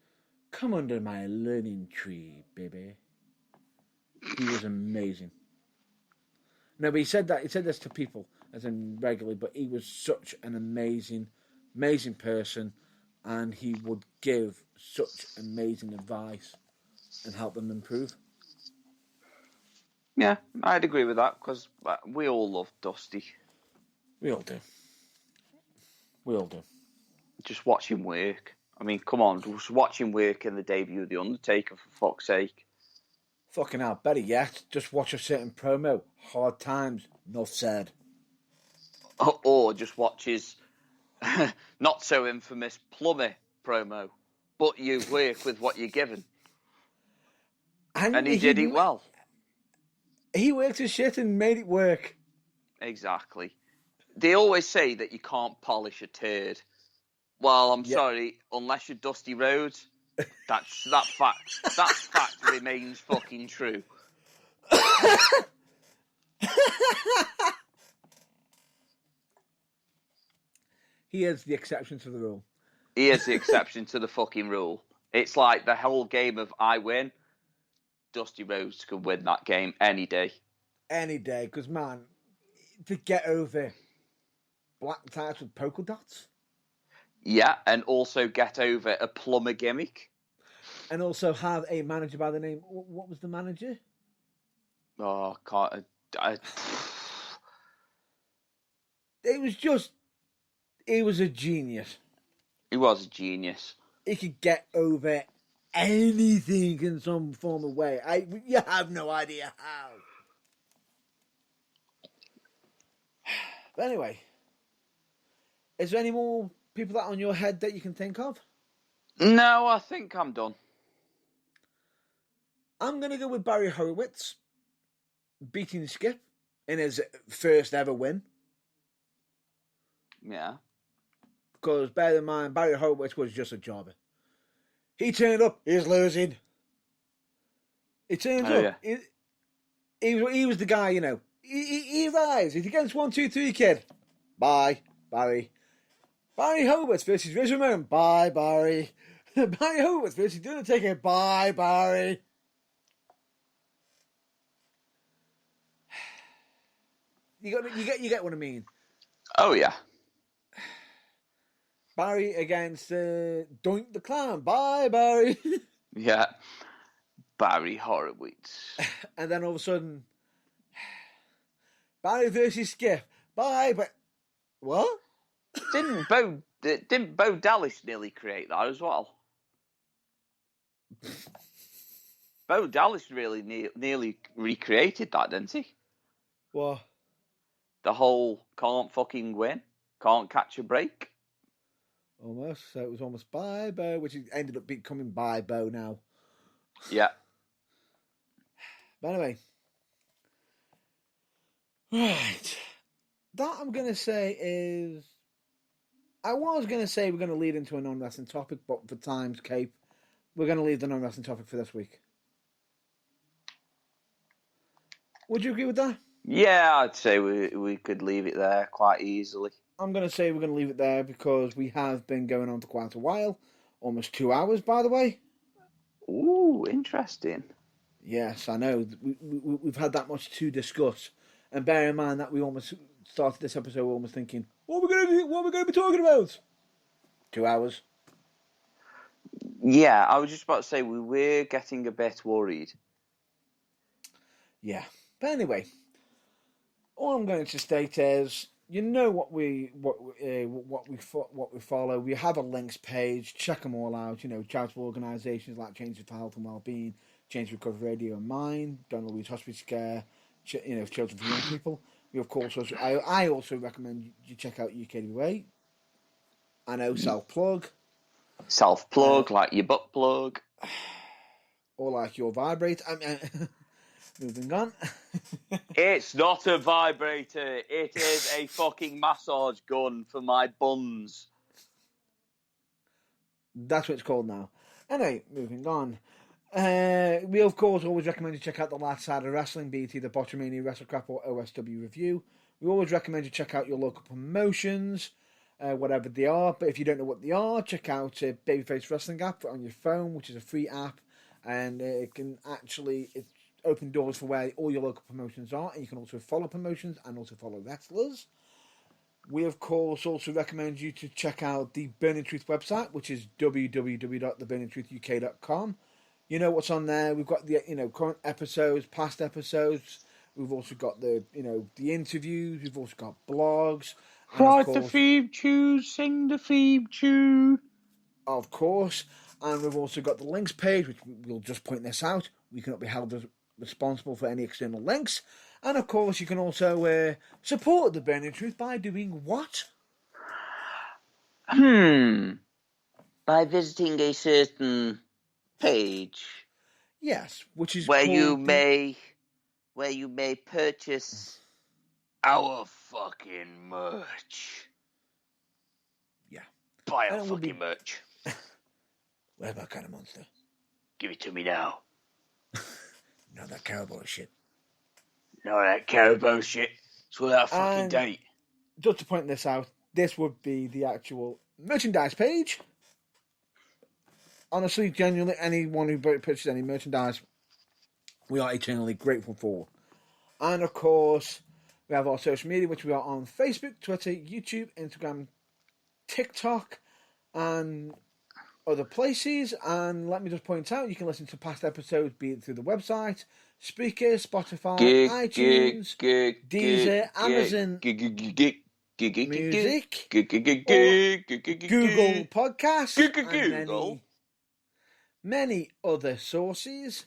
"Come under my learning tree, baby." He was amazing. No, but he said that. He said this to people, as in regularly. But he was such an amazing, amazing person, and he would give such amazing advice and help them improve. Yeah, I'd agree with that because we all love Dusty. We all do. We all do. Just watch him work. I mean, come on, just watch him work in the debut of The Undertaker, for fuck's sake. Fucking hell, better yet, just watch a certain promo. Hard times, enough said. Or just watch his not so infamous plumber promo. But you work with what you're given. And he did it well. He worked his shit and made it work. Exactly. They always say that you can't polish a turd. Well, I'm sorry, unless you're Dusty Rhodes, that fact remains fucking true. He is the exception to the rule. He is the exception to the fucking rule. It's like the whole game of I win. Dusty Rhodes could win that game any day. Any day, because man, to get over black ties with polka dots. Yeah, and also get over a plumber gimmick. And also have a manager by the name... What was the manager? Oh, can't... It was just... He was a genius. He was a genius. He could get over anything in some form of way. You have no idea how. But anyway, is there any more people that are on your head that you can think of? No, I think I'm done. I'm going to go with Barry Horowitz beating Skip in his first ever win. Yeah. Because bear in mind, Barry Horowitz was just a jobber. He turned up, he's losing. He turned up. Yeah. He was the guy, you know. He arrives. He's against 1, 2, 3, kid. Bye, Barry. Barry Horowitz versus Riz Ramon. Bye, Barry. Barry Horowitz versus The Undertaker. Bye, Barry. You get what I mean. Oh yeah. Barry against Doink the Clown. Bye, Barry. Yeah. Barry Horowitz. And then all of a sudden, Barry versus Skip. Bye, but what? Didn't Bo Dallas nearly create that as well? Bo Dallas really nearly recreated that, didn't he? What? The whole can't fucking win, can't catch a break. Almost. So it was almost Bye Bo, which ended up becoming Bye Bo now. Yeah. But anyway. Right. That I'm going to say is... I was going to say we're going to lead into a non-wrestling topic, but for time's sake, we're going to leave the non-wrestling topic for this week. Would you agree with that? Yeah, I'd say we could leave it there quite easily. I'm going to say we're going to leave it there because we have been going on for quite a while. Almost 2 hours, by the way. Ooh, interesting. Yes, I know. We've had that much to discuss. And bear in mind that we almost started this episode almost thinking, what are we going to be talking about? 2 hours. Yeah, I was just about to say we were getting a bit worried. Yeah. But anyway, all I'm going to state is, you know what we follow. We have a links page. Check them all out. You know, charitable organisations like Change for Health and Wellbeing, Change Recovery Radio and Mine, Donald Louise Hospice Care, Children for Young People. We of course I also recommend you check out UKWA. I know self-plug. Self-plug, like your butt plug. Or like your vibrate. Moving on. It's not a vibrator. It is a fucking massage gun for my buns. That's what it's called now. Anyway, moving on. We, of course, always recommend you check out The Last Side of Wrestling, be it either Botchamania, WrestleCrap, or OSW Review. We always recommend you check out your local promotions, whatever they are. But if you don't know what they are, check out Babyface Wrestling app on your phone, which is a free app. And it can actually... open doors for where all your local promotions are, and you can also follow promotions and also follow wrestlers. We, of course, also recommend you to check out the Burning Truth website, which is www.theburningtruthuk.com. You know what's on there. We've got the current episodes, past episodes. We've also got the interviews. We've also got blogs. Write the theme tune, sing the theme tune. Of course. And we've also got the links page, which we'll just point this out. We cannot be held responsible for any external links. And of course, you can also support the Burning Truth by doing what? By visiting a certain page. Yes, which is where called you may purchase our fucking merch. Yeah. Buy our fucking merch. Where's that kind of monster? Give it to me now. Not that cowboy shit. No, that cowboy shit. It's all that fucking date. Just to point this out, this would be the actual merchandise page. Honestly, genuinely, anyone who purchases any merchandise, we are eternally grateful for. And of course, we have our social media, which we are on Facebook, Twitter, YouTube, Instagram, TikTok, and other places. And let me just point out, you can listen to past episodes, be it through the website, Spreaker, Spotify, iTunes, Deezer, Amazon Music, Google Podcasts, and many other sources.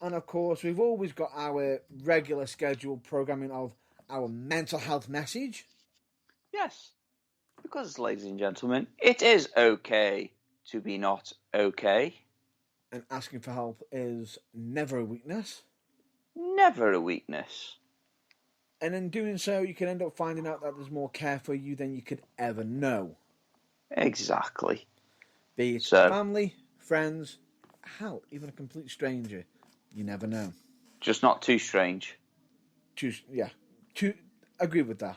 And of course, we've always got our regular scheduled programming of our mental health message. Yes, because, ladies and gentlemen, it is okay to be not okay. And asking for help is never a weakness. Never a weakness. And in doing so, you can end up finding out that there's more care for you than you could ever know. Exactly. Be it family, friends, hell, even a complete stranger. You never know. Just not too strange. Agree with that.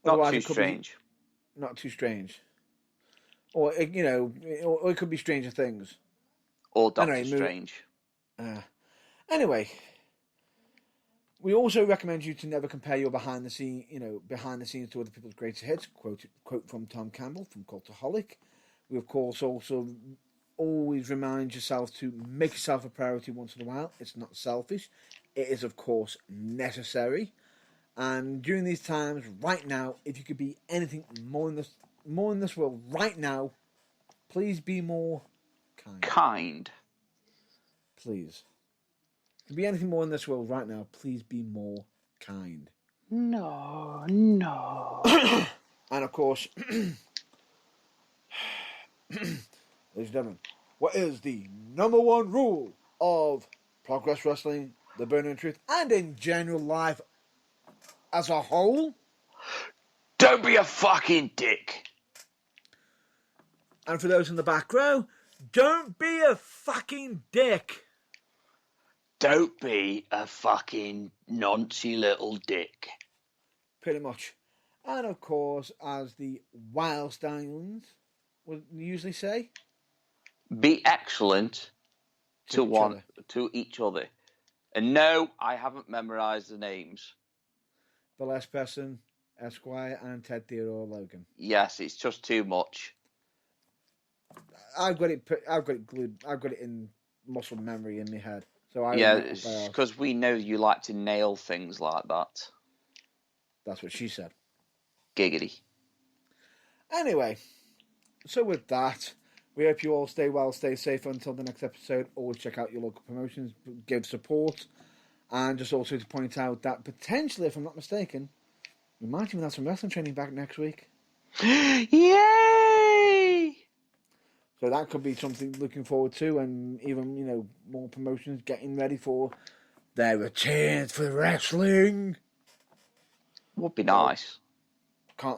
Not too strange. Not too strange. Or, or it could be Stranger Things. Or Doctor Strange. Anyway, we also recommend you to never compare your behind the scenes to other people's greatest hits. Quote from Tom Campbell from Cultaholic. We, of course, also always remind yourself to make yourself a priority once in a while. It's not selfish. It is, of course, necessary. And during these times, right now, if you could be anything more in this world right now, please be more kind. Please. If you could be anything more in this world right now, please be more kind. No. And of course, ladies and gentlemen, what is the number one rule of Progress Wrestling, The Burning Truth, and in general life as a whole? Don't be a fucking dick. And for those in the back row, don't be a fucking dick. Don't be a fucking noncy little dick. Pretty much. And of course, as the Wildstones would usually say, be excellent to each other. And no, I haven't memorised the names. The Last Person, Esquire, and Ted Theodore Logan. Yes, it's just too much. I've got it glued. I've got it in muscle memory in my head. So because we know you like to nail things like that. That's what she said. Giggity. Anyway, so with that, we hope you all stay well, stay safe until the next episode. Always check out your local promotions, give support, and just also to point out that potentially, if I'm not mistaken, we might even have some wrestling training back next week. Yay! So that could be something looking forward to, and even, more promotions getting ready for their return for wrestling. Would be nice.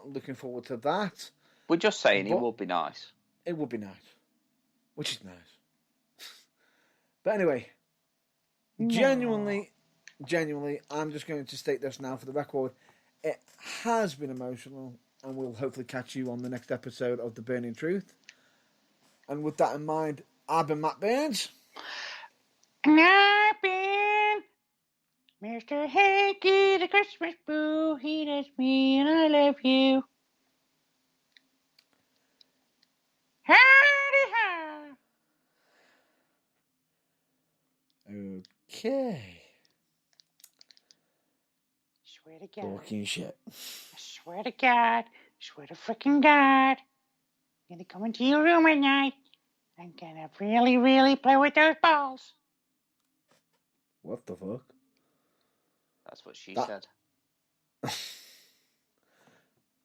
Looking forward to that. We're just saying it would be nice. It would be nice. Which is nice. But anyway, genuinely, I'm just going to state this now for the record. It has been emotional, and we'll hopefully catch you on the next episode of The Burning Truth. And with that in mind, I've been Matt Burns. And I've been Mr. Hanky, the Christmas boo, he loves me and I love you. Howdy ho! Okay. Swear to God. Talking shit. I swear to God. Swear to frickin' God. I'm gonna go into your room at night. I'm gonna really, really play with those balls. What the fuck? That's what she That- said.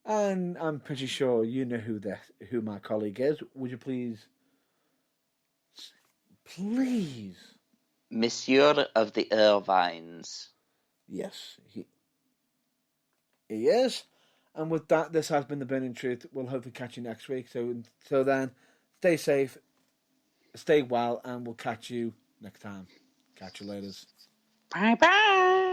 And I'm pretty sure you know who my colleague is. Would you please, Monsieur of the Irvines. Yes, he is. And with that, this has been the Burning Truth. We'll hopefully catch you next week. So until then, stay safe, stay well, and we'll catch you next time. Catch you later. Bye bye.